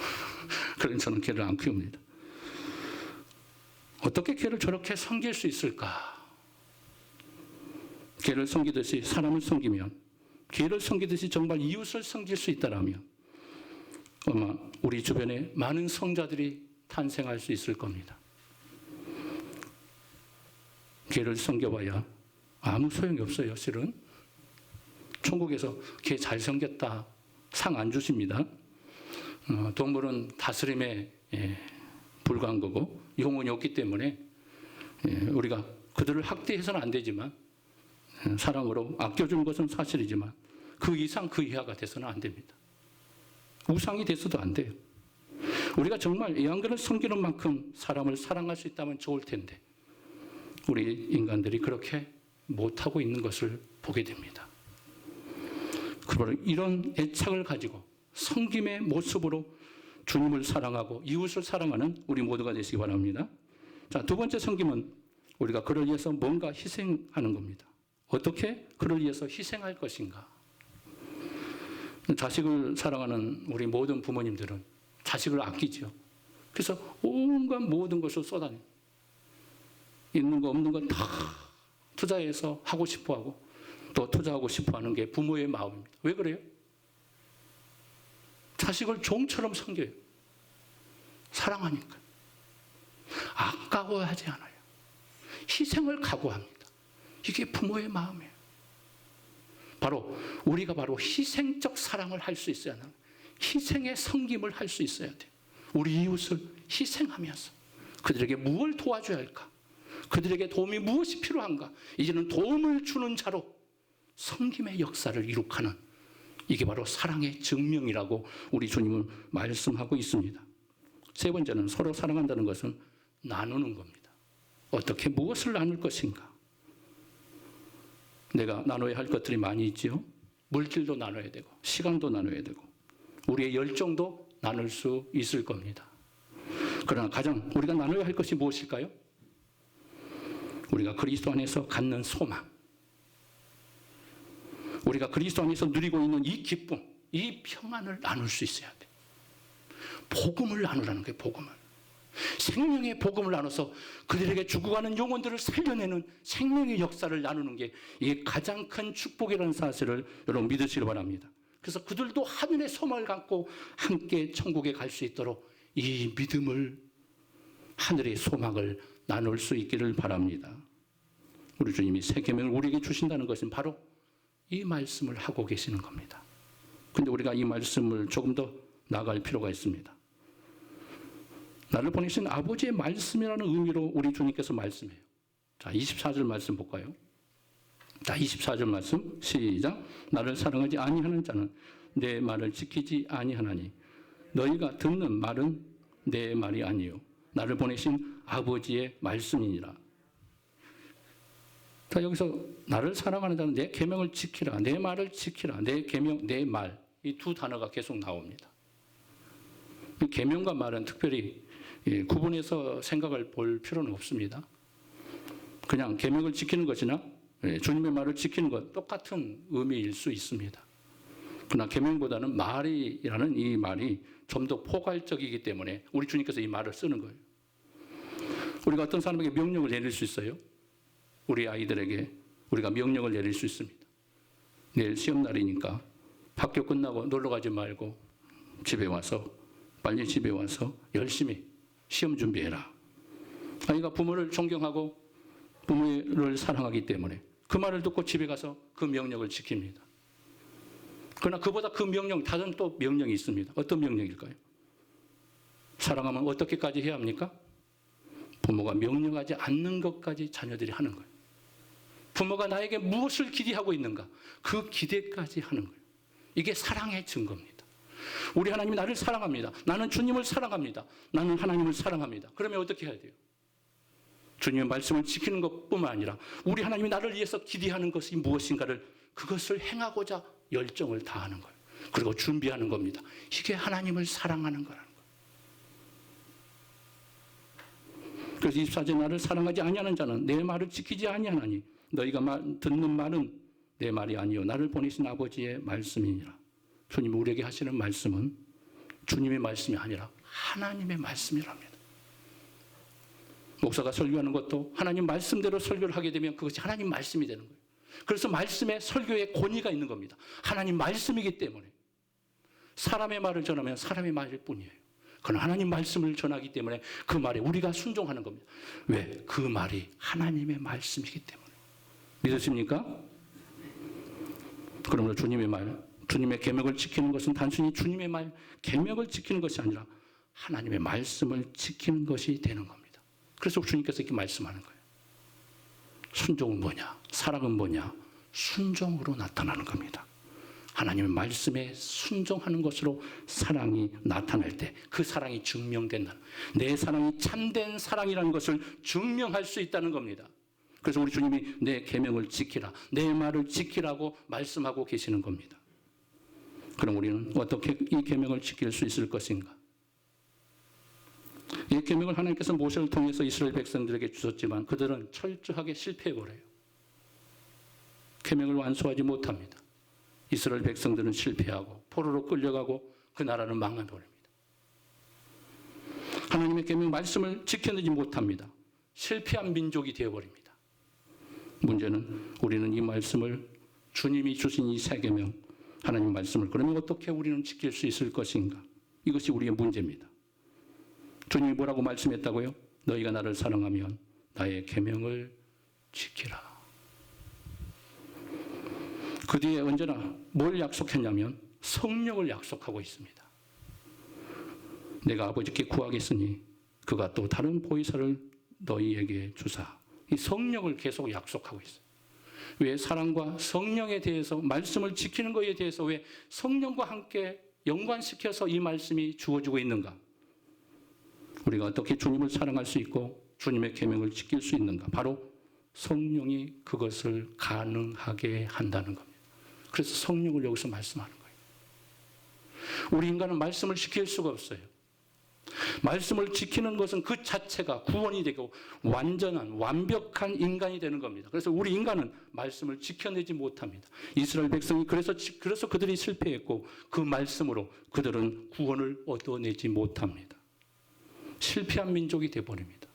그러니 저는 개를 안 키웁니다. 어떻게 개를 저렇게 섬길 수 있을까? 개를 섬기듯이 사람을 섬기면, 개를 섬기듯이 정말 이웃을 섬길 수 있다라면 아마 우리 주변에 많은 성자들이 탄생할 수 있을 겁니다. 개를 섬겨봐야 아무 소용이 없어요. 실은 천국에서 개 잘 섬겼다 상 안 주십니다. 동물은 다스림에 불과한 거고 영혼이 없기 때문에 우리가 그들을 학대해서는 안 되지만 사랑으로 아껴주는 것은 사실이지만 그 이상 그 이하가 돼서는 안 됩니다. 우상이 돼서도 안 돼요. 우리가 정말 애완견을 섬기는 만큼 사람을 사랑할 수 있다면 좋을 텐데 우리 인간들이 그렇게 못하고 있는 것을 보게 됩니다. 그러므로 이런 애착을 가지고 섬김의 모습으로 주님을 사랑하고 이웃을 사랑하는 우리 모두가 되시기 바랍니다. 자, 두 번째 섬김은 우리가 그를 위해서 뭔가 희생하는 겁니다. 어떻게 그를 위해서 희생할 것인가? 자식을 사랑하는 우리 모든 부모님들은 자식을 아끼죠. 그래서 온갖 모든 것을 쏟아내요. 있는 거 없는 거 다 투자해서 하고 싶어하고 또 투자하고 싶어하는 게 부모의 마음입니다. 왜 그래요? 자식을 종처럼 섬겨요. 사랑하니까. 아까워하지 않아요. 희생을 각오합니다. 이게 부모의 마음이에요. 바로 우리가 바로 희생적 사랑을 할 수 있어야 하는, 희생의 섬김을 할 수 있어야 돼요. 우리 이웃을 희생하면서 그들에게 무엇을 도와줘야 할까? 그들에게 도움이 무엇이 필요한가? 이제는 도움을 주는 자로 섬김의 역사를 이룩하는, 이게 바로 사랑의 증명이라고 우리 주님은 말씀하고 있습니다. 세 번째는 서로 사랑한다는 것은 나누는 겁니다. 어떻게 무엇을 나눌 것인가? 내가 나눠야 할 것들이 많이 있지요. 물질도 나눠야 되고 시간도 나눠야 되고 우리의 열정도 나눌 수 있을 겁니다. 그러나 가장 우리가 나눠야 할 것이 무엇일까요? 우리가 그리스도 안에서 갖는 소망, 우리가 그리스도 안에서 누리고 있는 이 기쁨, 이 평안을 나눌 수 있어야 돼. 복음을 나누라는 거예요. 복음을. 생명의 복음을 나눠서 그들에게 죽어가는 영혼들을 살려내는 생명의 역사를 나누는 게 이게 가장 큰 축복이라는 사실을 여러분 믿으시기 바랍니다. 그래서 그들도 하늘의 소망을 갖고 함께 천국에 갈 수 있도록 이 믿음을, 하늘의 소망을 나눌 수 있기를 바랍니다. 우리 주님이 새 계명을 우리에게 주신다는 것은 바로 이 말씀을 하고 계시는 겁니다. 근데 우리가 이 말씀을 조금 더 나아갈 필요가 있습니다. 나를 보내신 아버지의 말씀이라는 의미로 우리 주님께서 말씀해요. 자, 24절 말씀 볼까요? 자, 24절 말씀 시작. 나를 사랑하지 아니하는 자는 내 말을 지키지 아니하나니 너희가 듣는 말은 내 말이 아니요 나를 보내신 아버지의 말씀이니라. 자, 여기서 나를 사랑하는 자는 내 계명을 지키라, 내 말을 지키라, 내 계명, 내 말, 이 두 단어가 계속 나옵니다. 이 계명과 말은 특별히 구분해서 생각을 볼 필요는 없습니다. 그냥 계명을 지키는 것이나 주님의 말을 지키는 것 똑같은 의미일 수 있습니다. 그러나 계명보다는 말이라는 이 말이 좀 더 포괄적이기 때문에 우리 주님께서 이 말을 쓰는 거예요. 우리가 어떤 사람에게 명령을 내릴 수 있어요? 우리 아이들에게 우리가 명령을 내릴 수 있습니다. 내일 시험날이니까 학교 끝나고 놀러 가지 말고 빨리 집에 와서 열심히 시험 준비해라. 아이가 부모를 존경하고 부모를 사랑하기 때문에 그 말을 듣고 집에 가서 그 명령을 지킵니다. 그러나 그보다 그 명령, 다른 또 명령이 있습니다. 어떤 명령일까요? 사랑하면 어떻게까지 해야 합니까? 부모가 명령하지 않는 것까지 자녀들이 하는 거예요. 부모가 나에게 무엇을 기대하고 있는가? 그 기대까지 하는 거예요. 이게 사랑의 증거입니다. 우리 하나님이 나를 사랑합니다. 나는 주님을 사랑합니다. 나는 하나님을 사랑합니다. 그러면 어떻게 해야 돼요? 주님의 말씀을 지키는 것뿐만 아니라 우리 하나님이 나를 위해서 기대하는 것이 무엇인가를 그것을 행하고자 열정을 다하는 거예요. 그리고 준비하는 겁니다. 이게 하나님을 사랑하는 거라는 거예요. 그래서 24절 나를 사랑하지 아니하는 자는 내 말을 지키지 아니하나니 너희가 듣는 말은 내 말이 아니요 나를 보내신 아버지의 말씀이니라. 주님이 우리에게 하시는 말씀은 주님의 말씀이 아니라 하나님의 말씀이랍니다. 목사가 설교하는 것도 하나님 말씀대로 설교를 하게 되면 그것이 하나님 말씀이 되는 거예요. 그래서 말씀에 설교의 권위가 있는 겁니다. 하나님 말씀이기 때문에 사람의 말을 전하면 사람의 말일 뿐이에요. 그러나 하나님 말씀을 전하기 때문에 그 말에 우리가 순종하는 겁니다. 왜? 그 말이 하나님의 말씀이기 때문에. 믿으십니까? 그러므로 주님의 말, 주님의 계명을 지키는 것은 단순히 주님의 말, 계명을 지키는 것이 아니라 하나님의 말씀을 지키는 것이 되는 겁니다. 그래서 주님께서 이렇게 말씀하는 거예요. 순종은 뭐냐? 사랑은 뭐냐? 순종으로 나타나는 겁니다. 하나님의 말씀에 순종하는 것으로 사랑이 나타날 때 그 사랑이 증명된다는, 내 사랑이 참된 사랑이라는 것을 증명할 수 있다는 겁니다. 그래서 우리 주님이 내 계명을 지키라, 내 말을 지키라고 말씀하고 계시는 겁니다. 그럼 우리는 어떻게 이 계명을 지킬 수 있을 것인가? 이 계명을 하나님께서 모세를 통해서 이스라엘 백성들에게 주셨지만 그들은 철저하게 실패해버려요. 계명을 완수하지 못합니다. 이스라엘 백성들은 실패하고 포로로 끌려가고 그 나라는 망해버립니다. 하나님의 계명 말씀을 지켜내지 못합니다. 실패한 민족이 되어버립니다. 문제는 우리는 이 말씀을, 주님이 주신 이 새 계명, 하나님 말씀을 그러면 어떻게 우리는 지킬 수 있을 것인가? 이것이 우리의 문제입니다. 주님이 뭐라고 말씀했다고요? 너희가 나를 사랑하면 나의 계명을 지키라. 그 뒤에 언제나 뭘 약속했냐면 성령을 약속하고 있습니다. 내가 아버지께 구하겠으니 그가 또 다른 보혜사를 너희에게 주사. 이 성령을 계속 약속하고 있어요. 왜 사랑과 성령에 대해서, 말씀을 지키는 것에 대해서 왜 성령과 함께 연관시켜서 이 말씀이 주어지고 있는가? 우리가 어떻게 주님을 사랑할 수 있고 주님의 계명을 지킬 수 있는가? 바로 성령이 그것을 가능하게 한다는 겁니다. 그래서 성령을 여기서 말씀하는 거예요. 우리 인간은 말씀을 지킬 수가 없어요. 말씀을 지키는 것은 그 자체가 구원이 되고 완전한, 완벽한 인간이 되는 겁니다. 그래서 우리 인간은 말씀을 지켜내지 못합니다. 이스라엘 백성이 그래서 그들이 실패했고 그 말씀으로 그들은 구원을 얻어내지 못합니다. 실패한 민족이 되어버립니다.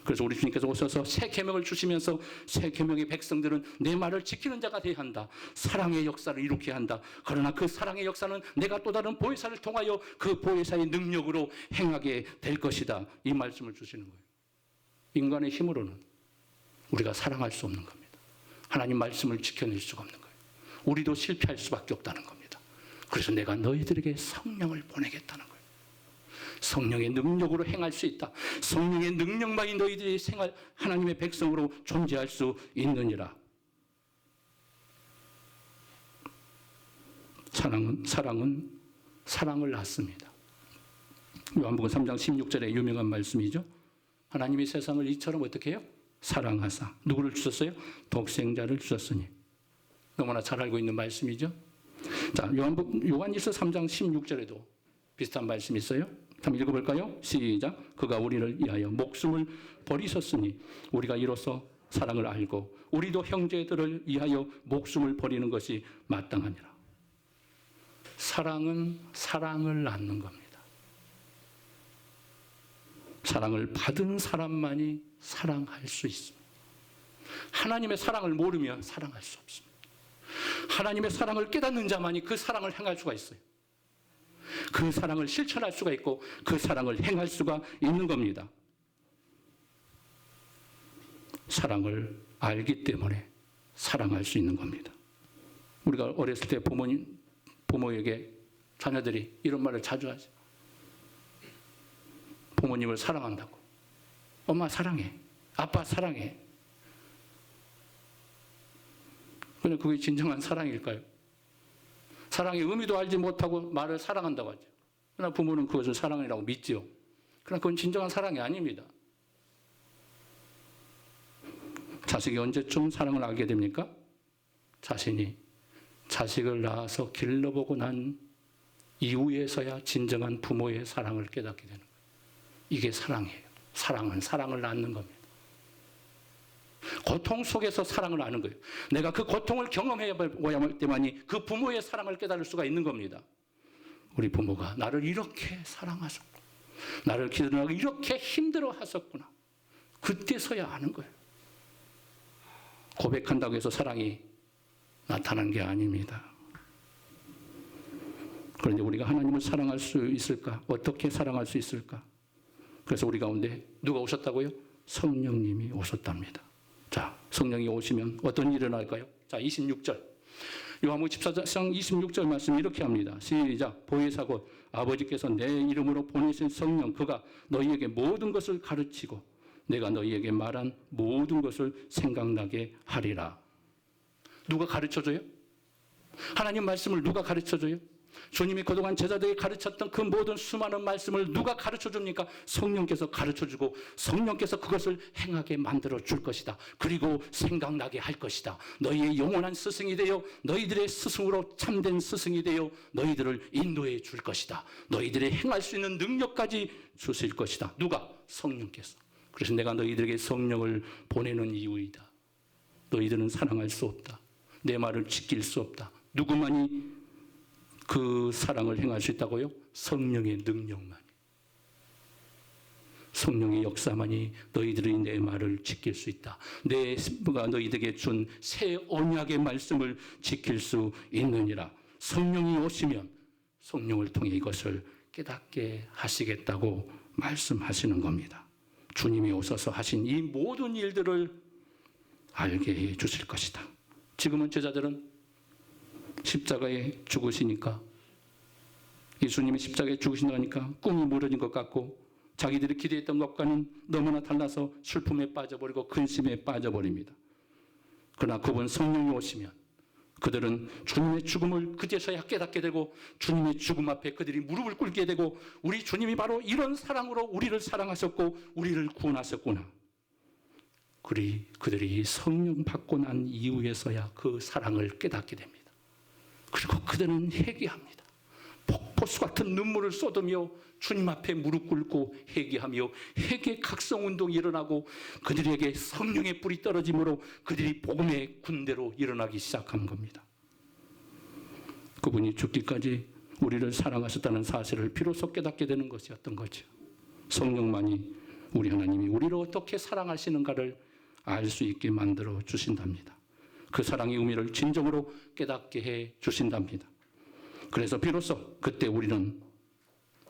그래서 우리 주님께서 오셔서 새 계명을 주시면서 새 계명의 백성들은 내 말을 지키는 자가 되어야 한다. 사랑의 역사를 이루게 한다. 그러나 그 사랑의 역사는 내가 또 다른 보혜사를 통하여 그 보혜사의 능력으로 행하게 될 것이다. 이 말씀을 주시는 거예요. 인간의 힘으로는 우리가 사랑할 수 없는 겁니다. 하나님 말씀을 지켜낼 수가 없는 거예요. 우리도 실패할 수밖에 없다는 겁니다. 그래서 내가 너희들에게 성령을 보내겠다는 거예요. 성령의 능력으로 행할 수 있다. 성령의 능력만이 너희들이 생활 하나님의 백성으로 존재할 수 있느니라. 사랑은 사랑을 낳습니다. 요한복음 3장 16절의 유명한 말씀이죠. 하나님이 세상을 이처럼 어떻게 해요? 사랑하사. 누구를 주셨어요? 독생자를 주셨으니. 너무나 잘 알고 있는 말씀이죠. 자, 요한일서 3장 16절에도 비슷한 말씀이 있어요. 한번 읽어볼까요? 시작. 그가 우리를 위하여 목숨을 버리셨으니 우리가 이로써 사랑을 알고 우리도 형제들을 위하여 목숨을 버리는 것이 마땅하니라. 사랑은 사랑을 낳는 겁니다. 사랑을 받은 사람만이 사랑할 수 있습니다. 하나님의 사랑을 모르면 사랑할 수 없습니다. 하나님의 사랑을 깨닫는 자만이 그 사랑을 행할 수가 있어요. 그 사랑을 실천할 수가 있고 그 사랑을 행할 수가 있는 겁니다. 사랑을 알기 때문에 사랑할 수 있는 겁니다. 우리가 어렸을 때 부모에게 자녀들이 이런 말을 자주 하죠. 부모님을 사랑한다고. 엄마 사랑해. 아빠 사랑해. 그런데 그게 진정한 사랑일까요? 사랑의 의미도 알지 못하고 말을 사랑한다고 하죠. 그러나 부모는 그것을 사랑이라고 믿지요. 그러나 그건 진정한 사랑이 아닙니다. 자식이 언제쯤 사랑을 알게 됩니까? 자신이 자식을 낳아서 길러보고 난 이후에서야 진정한 부모의 사랑을 깨닫게 되는 거예요. 이게 사랑이에요. 사랑은 사랑을 낳는 겁니다. 고통 속에서 사랑을 아는 거예요. 내가 그 고통을 경험해야 할 때만이 그 부모의 사랑을 깨달을 수가 있는 겁니다. 우리 부모가 나를 이렇게 사랑하셨고 나를 기르느라고 이렇게 힘들어 하셨구나. 그때서야 아는 거예요. 고백한다고 해서 사랑이 나타나는 게 아닙니다. 그런데 우리가 하나님을 사랑할 수 있을까? 어떻게 사랑할 수 있을까? 그래서 우리 가운데 누가 오셨다고요? 성령님이 오셨답니다. 자, 성령이 오시면 어떤 일이 일어날까요? 자, 26절. 요한복음 14장 26절 말씀 이렇게 합니다. 시작. 보혜사 곧 아버지께서 내 이름으로 보내신 성령 그가 너희에게 모든 것을 가르치고 내가 너희에게 말한 모든 것을 생각나게 하리라. 누가 가르쳐줘요? 하나님 말씀을 누가 가르쳐줘요? 주님이 그동안 제자들에게 가르쳤던 그 모든 수많은 말씀을 누가 가르쳐줍니까? 성령께서 가르쳐주고 성령께서 그것을 행하게 만들어 줄 것이다. 그리고 생각나게 할 것이다. 너희의 영원한 스승이 되어 너희들의 스승으로 참된 스승이 되어 너희들을 인도해 줄 것이다. 너희들의 행할 수 있는 능력까지 주실 것이다. 누가? 성령께서. 그래서 내가 너희들에게 성령을 보내는 이유이다. 너희들은 사랑할 수 없다. 내 말을 지킬 수 없다. 누구만이 그 사랑을 행할 수 있다고요? 성령의 능력만이. 성령의 역사만이 너희들이 내 말을 지킬 수 있다. 내가 너희들에게 준 새 언약의 말씀을 지킬 수 있느니라. 성령이 오시면 성령을 통해 이것을 깨닫게 하시겠다고 말씀하시는 겁니다. 주님이 오셔서 하신 이 모든 일들을 알게 해 주실 것이다. 지금은 제자들은 십자가에 죽으시니까 예수님이 십자가에 죽으신다니까 꿈이 무너진 것 같고 자기들이 기대했던 것과는 너무나 달라서 슬픔에 빠져버리고 근심에 빠져버립니다. 그러나 그분 성령이 오시면 그들은 주님의 죽음을 그제서야 깨닫게 되고 주님의 죽음 앞에 그들이 무릎을 꿇게 되고 우리 주님이 바로 이런 사랑으로 우리를 사랑하셨고 우리를 구원하셨구나. 그들이 성령 받고 난 이후에서야 그 사랑을 깨닫게 됩니다. 그리고 그들은 회개합니다. 폭포수 같은 눈물을 쏟으며 주님 앞에 무릎 꿇고 회개하며 회개 각성운동이 일어나고 그들에게 성령의 불이 떨어짐으로 그들이 복음의 군대로 일어나기 시작한 겁니다. 그분이 죽기까지 우리를 사랑하셨다는 사실을 비로소 깨닫게 되는 것이었던 거죠. 성령만이 우리 하나님이 우리를 어떻게 사랑하시는가를 알 수 있게 만들어 주신답니다. 그 사랑의 의미를 진정으로 깨닫게 해 주신답니다. 그래서 비로소 그때 우리는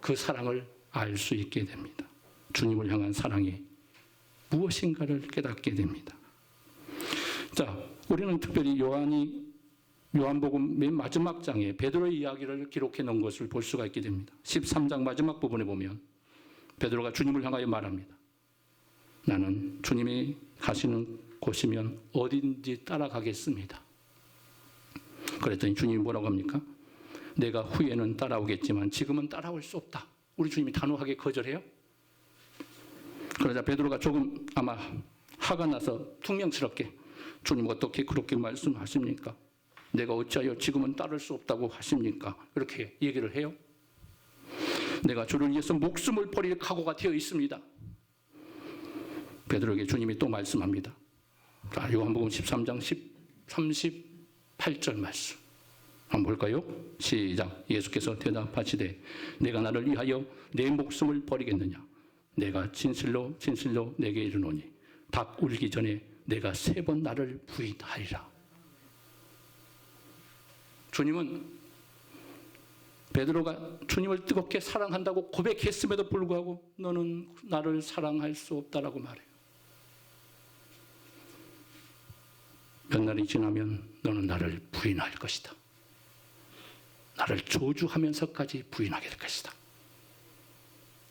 그 사랑을 알 수 있게 됩니다. 주님을 향한 사랑이 무엇인가를 깨닫게 됩니다. 자, 우리는 특별히 요한복음 맨 마지막 장에 베드로의 이야기를 기록해 놓은 것을 볼 수가 있게 됩니다. 13장 마지막 부분에 보면 베드로가 주님을 향하여 말합니다. 나는 주님이 가시는 곳이면 어딘지 따라가겠습니다. 그랬더니 주님이 뭐라고 합니까? 내가 후에는 따라오겠지만 지금은 따라올 수 없다. 우리 주님이 단호하게 거절해요. 그러자 베드로가 조금 아마 화가 나서 퉁명스럽게 주님 어떻게 그렇게 말씀하십니까? 내가 어찌하여 지금은 따를 수 없다고 하십니까? 이렇게 얘기를 해요. 내가 주를 위해서 목숨을 버릴 각오가 되어 있습니다. 베드로에게 주님이 또 말씀합니다. 자, 요한복음 13장 38절 말씀 한번 볼까요? 시작. 예수께서 대답하시되 내가 나를 위하여 내 목숨을 버리겠느냐? 내가 진실로 진실로 내게 이르노니 닭 울기 전에 내가 3번 나를 부인하리라. 주님은 베드로가 주님을 뜨겁게 사랑한다고 고백했음에도 불구하고 너는 나를 사랑할 수 없다라고 말해요. 몇 날이 지나면 너는 나를 부인할 것이다. 나를 저주하면서까지 부인하게 될 것이다.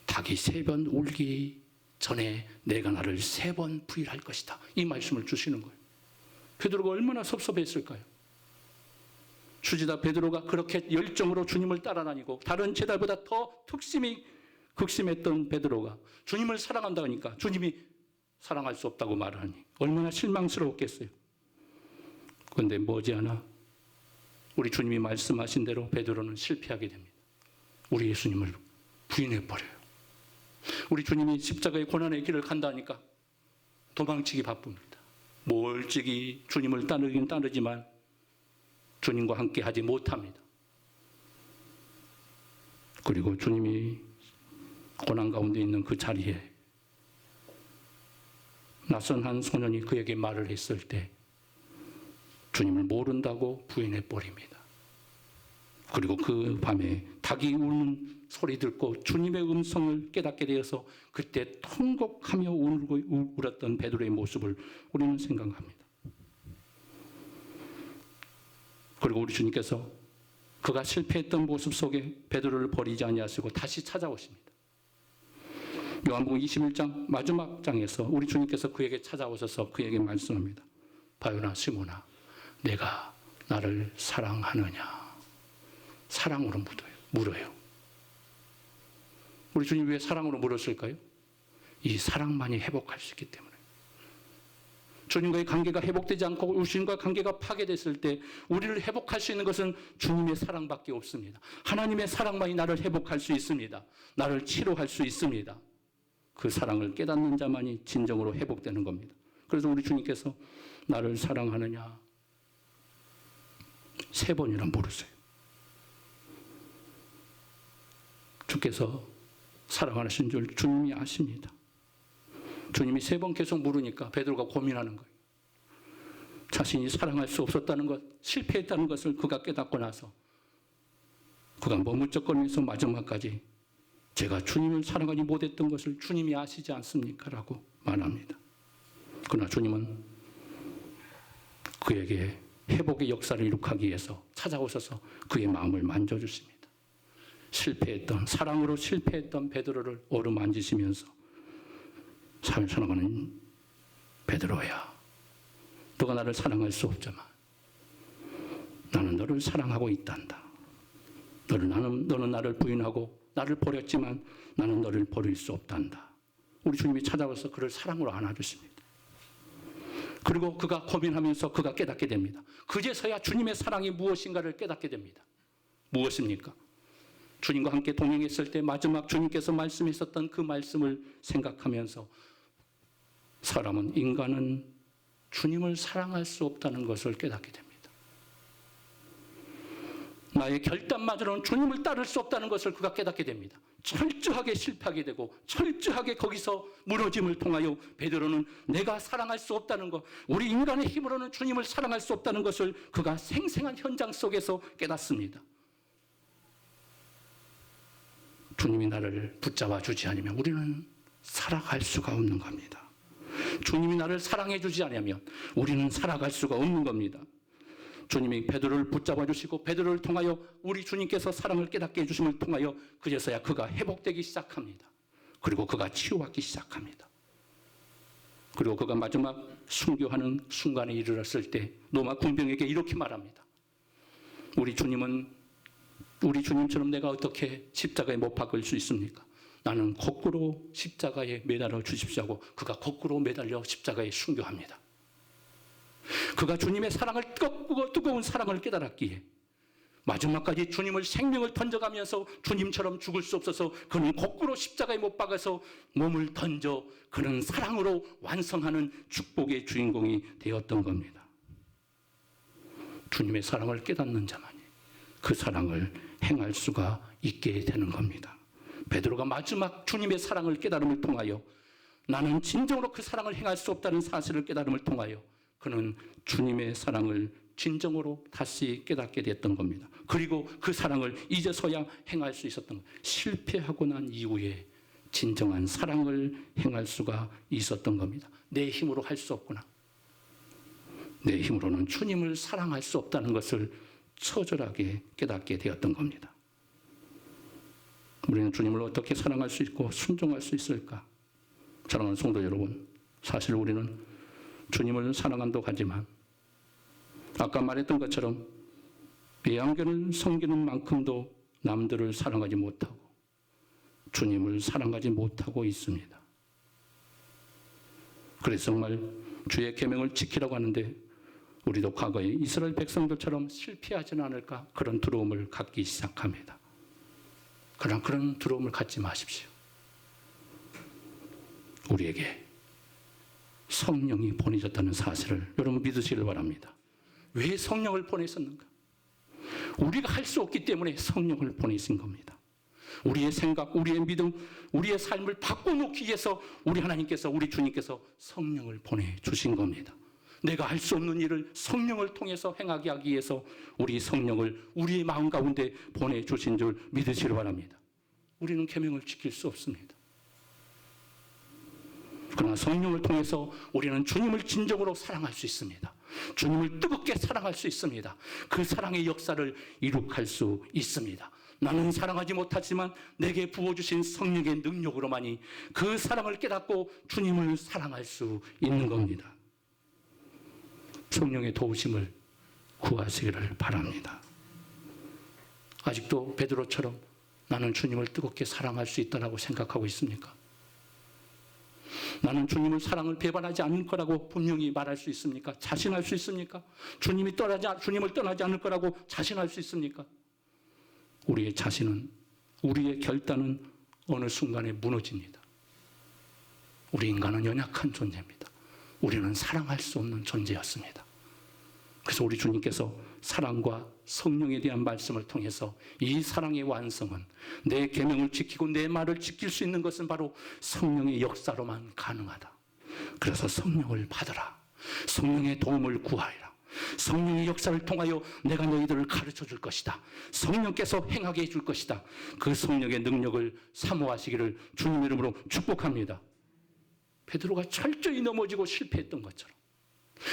닭이 3번 울기 전에 내가 나를 3번 부인할 것이다. 이 말씀을 주시는 거예요. 베드로가 얼마나 섭섭했을까요? 주지다 베드로가 그렇게 열정으로 주님을 따라다니고 다른 제자보다 더 극심했던 베드로가 주님을 사랑한다 하니까 주님이 사랑할 수 없다고 말하니 얼마나 실망스러웠겠어요. 그런데 머지않아 우리 주님이 말씀하신 대로 베드로는 실패하게 됩니다. 우리 예수님을 부인해버려요. 우리 주님이 십자가의 고난의 길을 간다니까 도망치기 바쁩니다. 멀찍이 주님을 따르긴 따르지만 주님과 함께 하지 못합니다. 그리고 주님이 고난 가운데 있는 그 자리에 낯선 한 소년이 그에게 말을 했을 때 주님을 모른다고 부인해버립니다. 그리고 그 밤에 닭이 우는 소리 듣고 주님의 음성을 깨닫게 되어서 그때 통곡하며 울었던 베드로의 모습을 우리는 생각합니다. 그리고 우리 주님께서 그가 실패했던 모습 속에 베드로를 버리지 아니하시고 다시 찾아오십니다. 요한복음 21장 마지막 장에서 우리 주님께서 그에게 찾아오셔서 그에게 말씀합니다. 바요나 시몬아, 내가 나를 사랑하느냐? 사랑으로 물어요. 우리 주님 왜 사랑으로 물었을까요? 이 사랑만이 회복할 수 있기 때문에. 주님과의 관계가 회복되지 않고 우리 주님과 관계가 파괴됐을 때 우리를 회복할 수 있는 것은 주님의 사랑밖에 없습니다. 하나님의 사랑만이 나를 회복할 수 있습니다. 나를 치료할 수 있습니다. 그 사랑을 깨닫는 자만이 진정으로 회복되는 겁니다. 그래서 우리 주님께서 나를 사랑하느냐 3번이나 물으세요. 주께서 사랑하시는 줄 주님이 아십니다. 주님이 3번 계속 물으니까 베드로가 고민하는 거예요. 자신이 사랑할 수 없었다는 것, 실패했다는 것을 그가 깨닫고 나서 그가 머뭇적거리면서 마지막까지 제가 주님을 사랑하지 못했던 것을 주님이 아시지 않습니까? 라고 말합니다. 그러나 주님은 그에게 회복의 역사를 이룩하기 위해서 찾아오셔서 그의 마음을 만져주십니다. 사랑으로 실패했던 베드로를 어루만지시면서 살아가는 베드로야, 너가 나를 사랑할 수 없지만 나는 너를 사랑하고 있단다. 너는 나를 부인하고 나를 버렸지만 나는 너를 버릴 수 없단다. 우리 주님이 찾아와서 그를 사랑으로 안아주십니다. 그리고 그가 고민하면서 그가 깨닫게 됩니다. 그제서야 주님의 사랑이 무엇인가를 깨닫게 됩니다. 무엇입니까? 주님과 함께 동행했을 때 마지막 주님께서 말씀하셨던 그 말씀을 생각하면서 인간은 주님을 사랑할 수 없다는 것을 깨닫게 됩니다. 나의 결단마저는 주님을 따를 수 없다는 것을 그가 깨닫게 됩니다. 철저하게 실패하게 되고 철저하게 거기서 무너짐을 통하여 베드로는 내가 사랑할 수 없다는 것, 우리 인간의 힘으로는 주님을 사랑할 수 없다는 것을 그가 생생한 현장 속에서 깨닫습니다. 주님이 나를 붙잡아 주지 않으면 우리는 살아갈 수가 없는 겁니다. 주님이 나를 사랑해 주지 않으면 우리는 살아갈 수가 없는 겁니다. 주님이 베드로를 붙잡아 주시고 베드로를 통하여 우리 주님께서 사랑을 깨닫게 해주심을 통하여 그제서야 그가 회복되기 시작합니다. 그리고 그가 치유받기 시작합니다. 그리고 그가 마지막 순교하는 순간에 이르렀을 때 로마 군병에게 이렇게 말합니다. 우리 주님처럼 내가 어떻게 십자가에 못 박을 수 있습니까? 나는 거꾸로 십자가에 매달려 주십시오 하고 그가 거꾸로 매달려 십자가에 순교합니다. 그가 주님의 사랑을 뜨거운 사랑을 깨달았기에 마지막까지 주님을 생명을 던져가면서 주님처럼 죽을 수 없어서 그는 거꾸로 십자가에 못 박아서 몸을 던져 그는 사랑으로 완성하는 축복의 주인공이 되었던 겁니다. 주님의 사랑을 깨닫는 자만이 그 사랑을 행할 수가 있게 되는 겁니다. 베드로가 마지막 주님의 사랑을 깨달음을 통하여 나는 진정으로 그 사랑을 행할 수 없다는 사실을 깨달음을 통하여 그는 주님의 사랑을 진정으로 다시 깨닫게 됐던 겁니다. 그리고 그 사랑을 이제서야 행할 수 있었던 겁니다. 실패하고 난 이후에 진정한 사랑을 행할 수가 있었던 겁니다. 내 힘으로 할 수 없구나. 내 힘으로는 주님을 사랑할 수 없다는 것을 처절하게 깨닫게 되었던 겁니다. 우리는 주님을 어떻게 사랑할 수 있고 순종할 수 있을까? 사랑하는 성도 여러분, 사실 우리는 주님을 사랑한다고 하지만 아까 말했던 것처럼 예양견을 섬기는 만큼도 남들을 사랑하지 못하고 주님을 사랑하지 못하고 있습니다. 그래서 정말 주의 계명을 지키라고 하는데 우리도 과거에 이스라엘 백성들처럼 실패하지는 않을까 그런 두려움을 갖기 시작합니다. 그러나 그런 두려움을 갖지 마십시오. 우리에게 성령이 보내졌다는 사실을 여러분 믿으시길 바랍니다. 왜 성령을 보내셨는가? 우리가 할 수 없기 때문에 성령을 보내신 겁니다. 우리의 생각, 우리의 믿음, 우리의 삶을 바꿔놓기 위해서 우리 하나님께서, 우리 주님께서 성령을 보내주신 겁니다. 내가 할 수 없는 일을 성령을 통해서 행하게 하기 위해서 우리 성령을 우리의 마음 가운데 보내주신 줄 믿으시기 바랍니다. 우리는 계명을 지킬 수 없습니다. 그러나 성령을 통해서 우리는 주님을 진정으로 사랑할 수 있습니다. 주님을 뜨겁게 사랑할 수 있습니다. 그 사랑의 역사를 이룩할 수 있습니다. 나는 사랑하지 못하지만 내게 부어주신 성령의 능력으로만이 그 사랑을 깨닫고 주님을 사랑할 수 있는 겁니다. 성령의 도우심을 구하시기를 바랍니다. 아직도 베드로처럼 나는 주님을 뜨겁게 사랑할 수 있다고 생각하고 있습니까? 나는 주님을 사랑을 배반하지 않을 거라고 분명히 말할 수 있습니까? 자신할 수 있습니까? 주님을 떠나지 않을 거라고 자신할 수 있습니까? 우리의 자신은, 우리의 결단은 어느 순간에 무너집니다. 우리 인간은 연약한 존재입니다. 우리는 사랑할 수 없는 존재였습니다. 그래서 우리 주님께서 사랑과 성령에 대한 말씀을 통해서 이 사랑의 완성은 내 계명을 지키고 내 말을 지킬 수 있는 것은 바로 성령의 역사로만 가능하다. 그래서 성령을 받으라. 성령의 도움을 구하라. 성령의 역사를 통하여 내가 너희들을 가르쳐 줄 것이다. 성령께서 행하게 해줄 것이다. 그 성령의 능력을 사모하시기를 주님 이름으로 축복합니다. 베드로가 철저히 넘어지고 실패했던 것처럼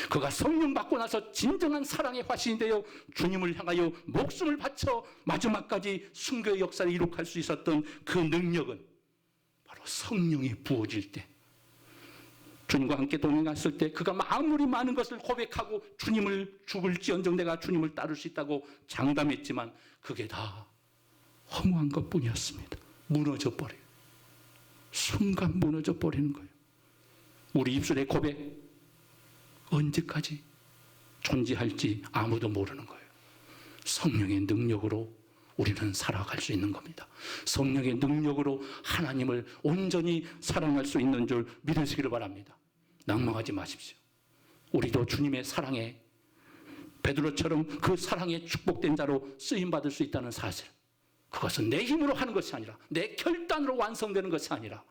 그가 성령 받고 나서 진정한 사랑의 화신이 되어 주님을 향하여 목숨을 바쳐 마지막까지 순교의 역사를 이룩할 수 있었던 그 능력은 바로 성령이 부어질 때, 주님과 함께 동행했을 때 그가 아무리 많은 것을 고백하고 주님을 죽을지언정 내가 주님을 따를 수 있다고 장담했지만 그게 다 허무한 것뿐이었습니다. 무너져 버려요. 순간 무너져 버리는 거예요. 우리 입술의 고백 언제까지 존재할지 아무도 모르는 거예요. 성령의 능력으로 우리는 살아갈 수 있는 겁니다. 성령의 능력으로 하나님을 온전히 사랑할 수 있는 줄 믿으시기를 바랍니다. 낭망하지 마십시오. 우리도 주님의 사랑에 베드로처럼 그 사랑에 축복된 자로 쓰임받을 수 있다는 사실, 그것은 내 힘으로 하는 것이 아니라 내 결단으로 완성되는 것이 아니라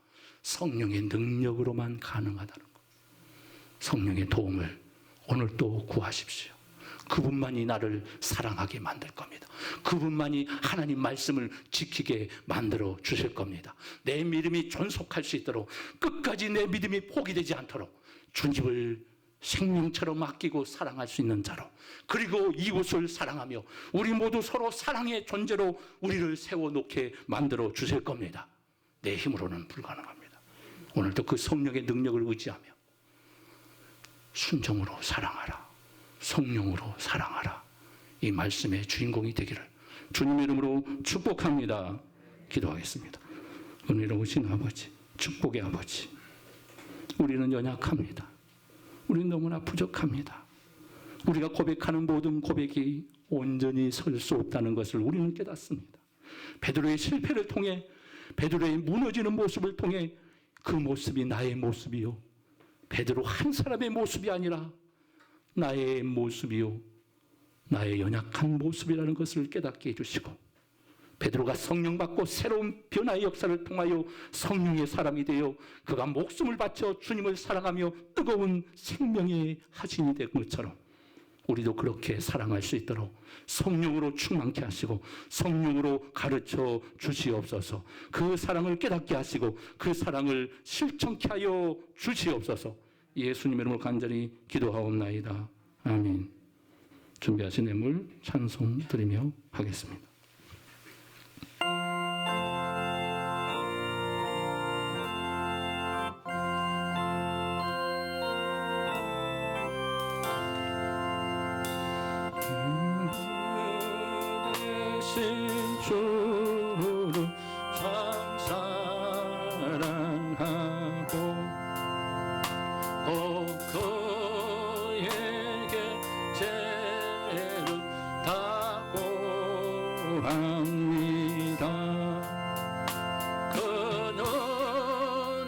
성령의 능력으로만 가능하다는 것. 성령의 도움을 오늘 또 구하십시오.
그분만이 나를 사랑하게 만들 겁니다. 그분만이 하나님 말씀을 지키게 만들어 주실 겁니다. 내 믿음이 존속할 수 있도록, 끝까지 내 믿음이 포기되지 않도록 주님을 생명처럼 아끼고 사랑할 수 있는 자로, 그리고 이웃을 사랑하며 우리 모두 서로 사랑의 존재로 우리를 세워놓게 만들어 주실 겁니다. 내 힘으로는 불가능합니다. 오늘도 그 성령의 능력을 의지하며 순종으로 사랑하라, 성령으로 사랑하라, 이 말씀의 주인공이 되기를 주님의 이름으로 축복합니다. 기도하겠습니다. 은혜로우신 아버지, 축복의 아버지, 우리는 연약합니다. 우리는 너무나 부족합니다. 우리가 고백하는 모든 고백이 온전히 설 수 없다는 것을 우리는 깨닫습니다. 베드로의 실패를 통해, 베드로의 무너지는 모습을 통해 그 모습이 나의 모습이요, 베드로 한 사람의 모습이 아니라 나의 모습이요, 나의 연약한 모습이라는 것을 깨닫게 해주시고, 베드로가 성령 받고 새로운 변화의 역사를 통하여 성령의 사람이 되어 그가 목숨을 바쳐 주님을 사랑하며 뜨거운 생명의 하신이 된 것처럼 우리도 그렇게 사랑할 수 있도록 성령으로 충만케 하시고 성령으로 가르쳐 주시옵소서. 그 사랑을 깨닫게 하시고 그 사랑을 실천케 하여 주시옵소서. 예수님의 이름으로 간절히 기도하옵나이다. 아멘. 준비하신 예물 찬송 드리며 하겠습니다.
주를 참 사랑하고 꼭 그에게 죄를 다 고합니다. 그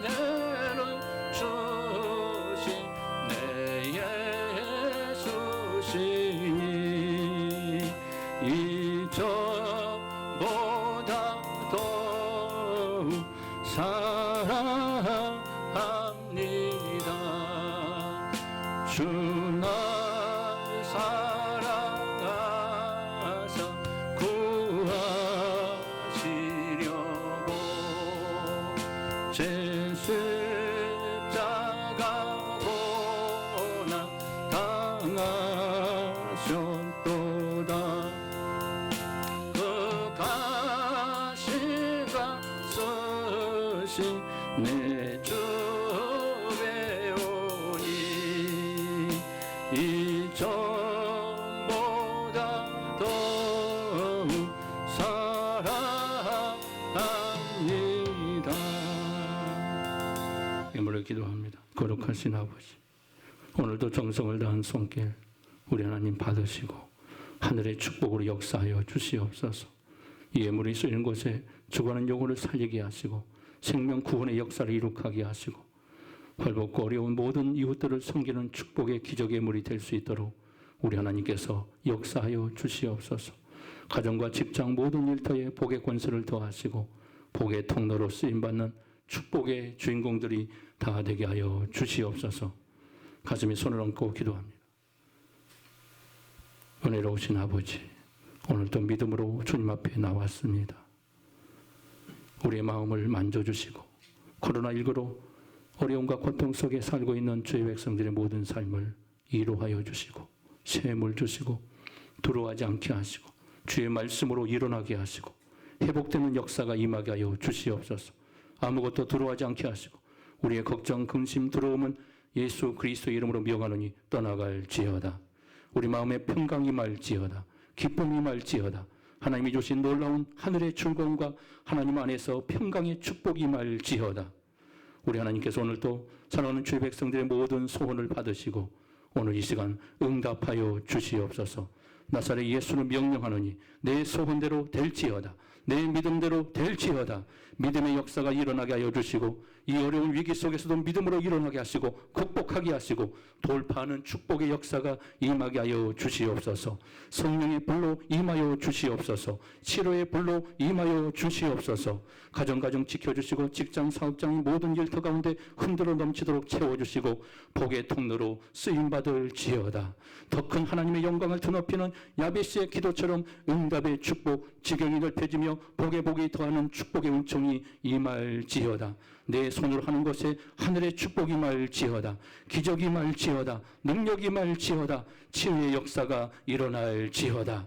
은혜를 주신 내 예수시니 이전보다 더욱 사랑합니다. 주 날 사랑하사 구하시려고 제 십자가 고난 당하셨도다. 그 가시가 쓰신 내 주 배우니 이전보다 더욱 사랑합니다. 예물을 기도합니다. 거룩하신 아버지, 오늘도 정성을 다한 손길 우리 하나님 받으시고 하늘의 축복으로 역사하여 주시옵소서. 이 예물이 쓰이는 곳에 죽어가는 영혼을 살리게 하시고 생명 구원의 역사를 이룩하게 하시고 벌벗고 어려운 모든 이웃들을 섬기는 축복의 기적의 예물이 될 수 있도록 우리 하나님께서 역사하여 주시옵소서. 가정과 직장 모든 일터에 복의 권세를 더하시고 복의 통로로 쓰임받는 축복의 주인공들이 다 되게 하여 주시옵소서. 가슴에 손을 얹고 기도합니다. 은혜로우신 아버지, 오늘도 믿음으로 주님 앞에 나왔습니다. 우리의 마음을 만져주시고 코로나19로 어려움과 고통 속에 살고 있는 주의 백성들의 모든 삶을 이루하여 주시고 샘을 주시고 두려워하지 않게 하시고 주의 말씀으로 일어나게 하시고 회복되는 역사가 임하게 하여 주시옵소서. 아무것도 두려워하지 않게 하시고 우리의 걱정, 근심, 두려움은 예수 그리스도의 이름으로 명하노니 떠나갈지어다. 우리 마음에 평강이 임할지어다. 기쁨이 임할지어다. 하나님이 주신 놀라운 하늘의 즐거움과 하나님 안에서 평강의 축복이 임할지어다. 우리 하나님께서 오늘도 사랑하는 주의 백성들의 모든 소원을 받으시고 오늘 이 시간 응답하여 주시옵소서.
나사렛 예수를 명령하노니 내 소원대로 될지어다. 내 믿음대로 될지어다. 믿음의 역사가 일어나게 하여 주시고 이 어려운 위기 속에서도 믿음으로 일어나게 하시고 극복하게 하시고 돌파하는 축복의 역사가 임하게 하여 주시옵소서. 성령의 불로 임하여 주시옵소서. 치료의 불로 임하여 주시옵소서. 가정 지켜주시고 직장 사업장의 모든 일터 가운데 흔들어 넘치도록 채워주시고 복의 통로로 쓰임받을 지어다. 더 큰 하나님의 영광을 드높이는 야베스의 기도처럼 응답의 축복, 지경이 넓혀지며 복의 복이 더하는 축복의 은총이 임할지어다. 내 손으로 하는 것에 하늘의 축복이 임할지어다. 기적이 임할지어다. 능력이 임할지어다. 치유의 역사가 일어날지어다.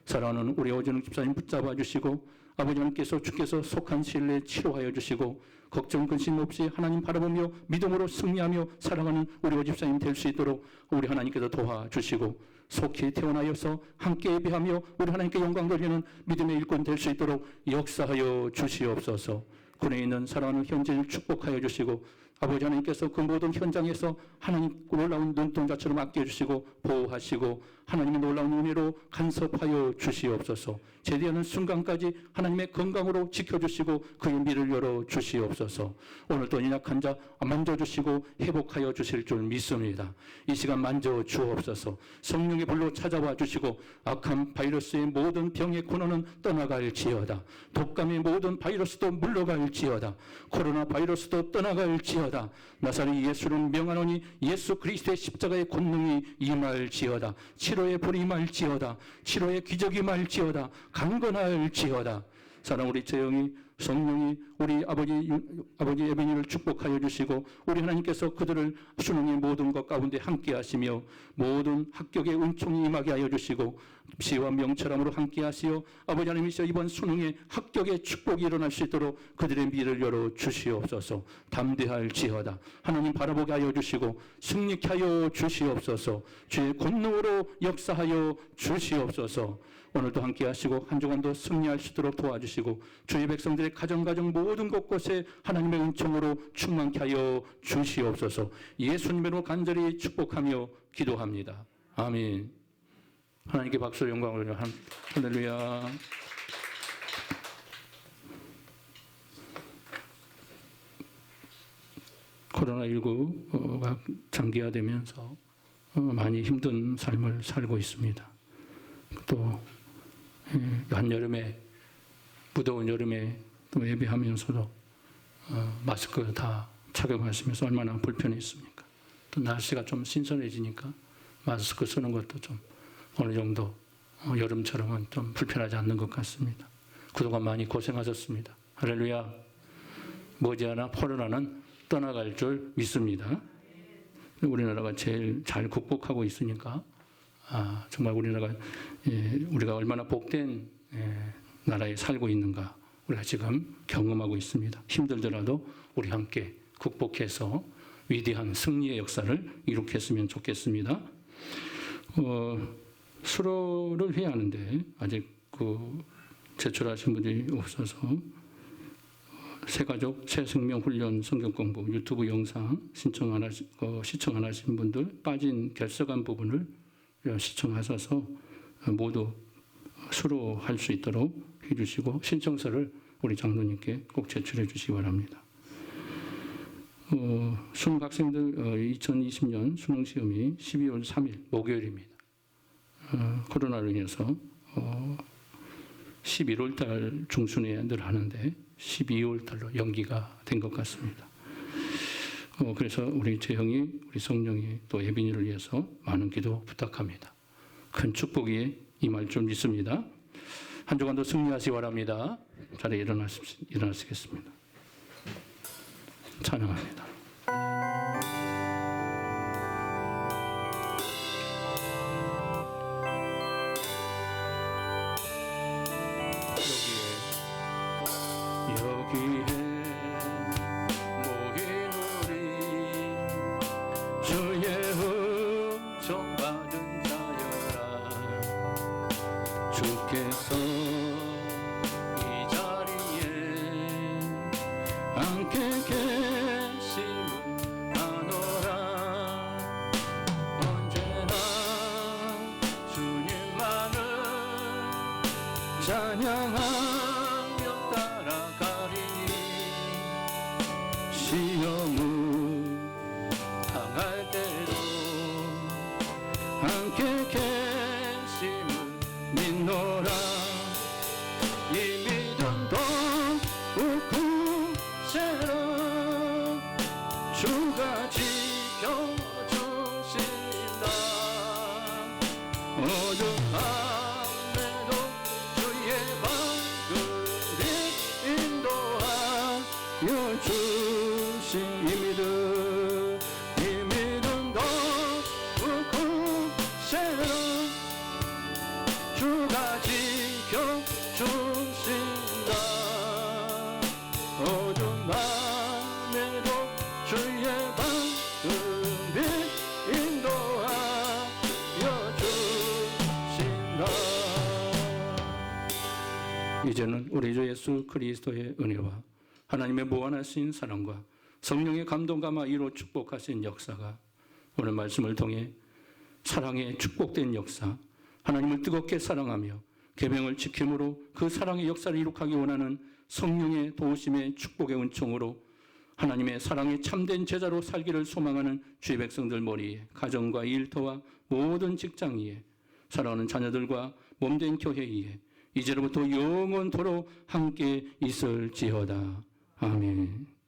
사랑하는 우리 오전웅 집사님 붙잡아 주시고 아버지 하나님께서 주께서 속한 신뢰 치료하여 주시고 걱정 근심 없이 하나님 바라보며 믿음으로 승리하며 살아가는 우리 오집사님 될 수 있도록 우리 하나님께서 도와주시고 속히 태어나여서 함께 예배하며 우리 하나님께 영광 돌리는 믿음의 일꾼 될 수 있도록 역사하여 주시옵소서. 군에 있는 사랑하는 현재를 축복하여 주시고 아버지 하나님께서 그 모든 현장에서 하나님 놀라운 눈동자처럼 아껴주시고 보호하시고 하나님의 놀라운 은혜로 간섭하여 주시옵소서. 제대하는 순간까지 하나님의 건강으로 지켜주시고 그의 미를 열어 주시옵소서. 오늘도 연약한 자 만져주시고 회복하여 주실 줄 믿습니다. 이 시간 만져 주옵소서. 성령의 불로 찾아와 주시고 악한 바이러스의 모든 병의 근원은 떠나갈지어다. 독감의 모든 바이러스도 물러갈지어다. 코로나 바이러스도 떠나갈지어다. 나사렛 예수는 명하노니 예수 그리스도의 십자가의 권능이 임할지어다. 치료의 불이 임할지어다. 치료의 기적이 임할지어다. 강건할지어다. 사랑 우리 재영이 성령이 우리 아버지 예빈이를 축복하여 주시고 우리 하나님께서 그들을 수능의 모든 것 가운데 함께 하시며 모든 합격의 은총이 임하게 하여 주시고 시와 명철함으로 함께 하시어 아버지 하나님이시여 이번 수능의 합격의 축복이 일어날 수 있도록 그들의 미를 열어 주시옵소서. 담대할지어다. 하나님 바라보게 하여 주시고 승리케 하여 주시옵소서. 주의 권능으로 역사하여 주시옵소서. 오늘도 함께 하시고 한 주간도 승리할 수 있도록 도와주시고 주의 백성들의 가정 모든 곳곳에 하나님의 은총으로 충만케 하여 주시옵소서. 예수님으로 간절히 축복하며 기도합니다. 아멘. 하나님께 박수 영광을 올려. 할렐루야. 코로나19가 장기화되면서 많이 힘든 삶을 살고 있습니다. 또 한여름에 무더운 여름에 또 예배하면서도 마스크 다 착용하시면서 얼마나 불편했습니까? 또 날씨가 좀 신선해지니까 마스크 쓰는 것도 좀 어느 정도 여름처럼은 좀 불편하지 않는 것 같습니다. 그동안 많이 고생하셨습니다. 할렐루야. 머지않아 코로나는 떠나갈 줄 믿습니다. 우리나라가 제일 잘 극복하고 있으니까 정말 우리가 얼마나 복된 나라에 살고 있는가 우리가 지금 경험하고 있습니다. 힘들더라도 우리 함께 극복해서 위대한 승리의 역사를 이룩했으면 좋겠습니다. 수료를 해야 하는데 아직 제출하신 분들이 없어서 새가족 새생명 훈련 성경 공부 유튜브 영상 시청 안 하신 분들 빠진 결석한 부분을 시청하셔서 모두 수료할 수 있도록 해주시고 신청서를 우리 장로님께 꼭 제출해 주시기 바랍니다. 수능 학생들 2020년 수능 시험이 12월 3일 목요일입니다. 코로나로 인해서 11월 달 중순에 늘 하는데 12월 달로 연기가 된 것 같습니다. 그래서 우리 재형이 우리 성령이 또 예빈이를 위해서 많은 기도 부탁합니다. 큰 축복이 임할 줄 믿습니다. 한 주간도 승리하시기 바랍니다. 자리에 일어나시겠습니다. 찬양합니다. 여기에 모인 우리 주의 은총 받은 자여라. 주께서 이 자리에 함께 계시
악명 따라가리니 시험을 당할 때도 함께 계심을 믿노라. 이 믿음도 굳세라. 주가 지켜주신다. 어둠 밤에도 주의 방글이 인도하여 주신 이 믿음도 굳세라. 주가 지켜주신다. 어둠 밤에도 주의 방금이 인도하여 주신다. 이제는 우리 주 예수 그리스도의 은혜와 하나님의 무한하신 사랑과 성령의 감동감화 이로 축복하신 역사가 오늘 말씀을 통해 사랑의 축복된 역사, 하나님을 뜨겁게 사랑하며 계명을 지킴으로 그 사랑의 역사를 이룩하기 원하는 성령의 도우심의 축복의 은총으로 하나님의 사랑의 참된 제자로 살기를 소망하는 주의 백성들 머리에, 가정과 일터와 모든 직장 위에, 사랑하는 자녀들과 몸된 교회 위에 이제로부터 영원토록 함께 있을지어다. 아멘.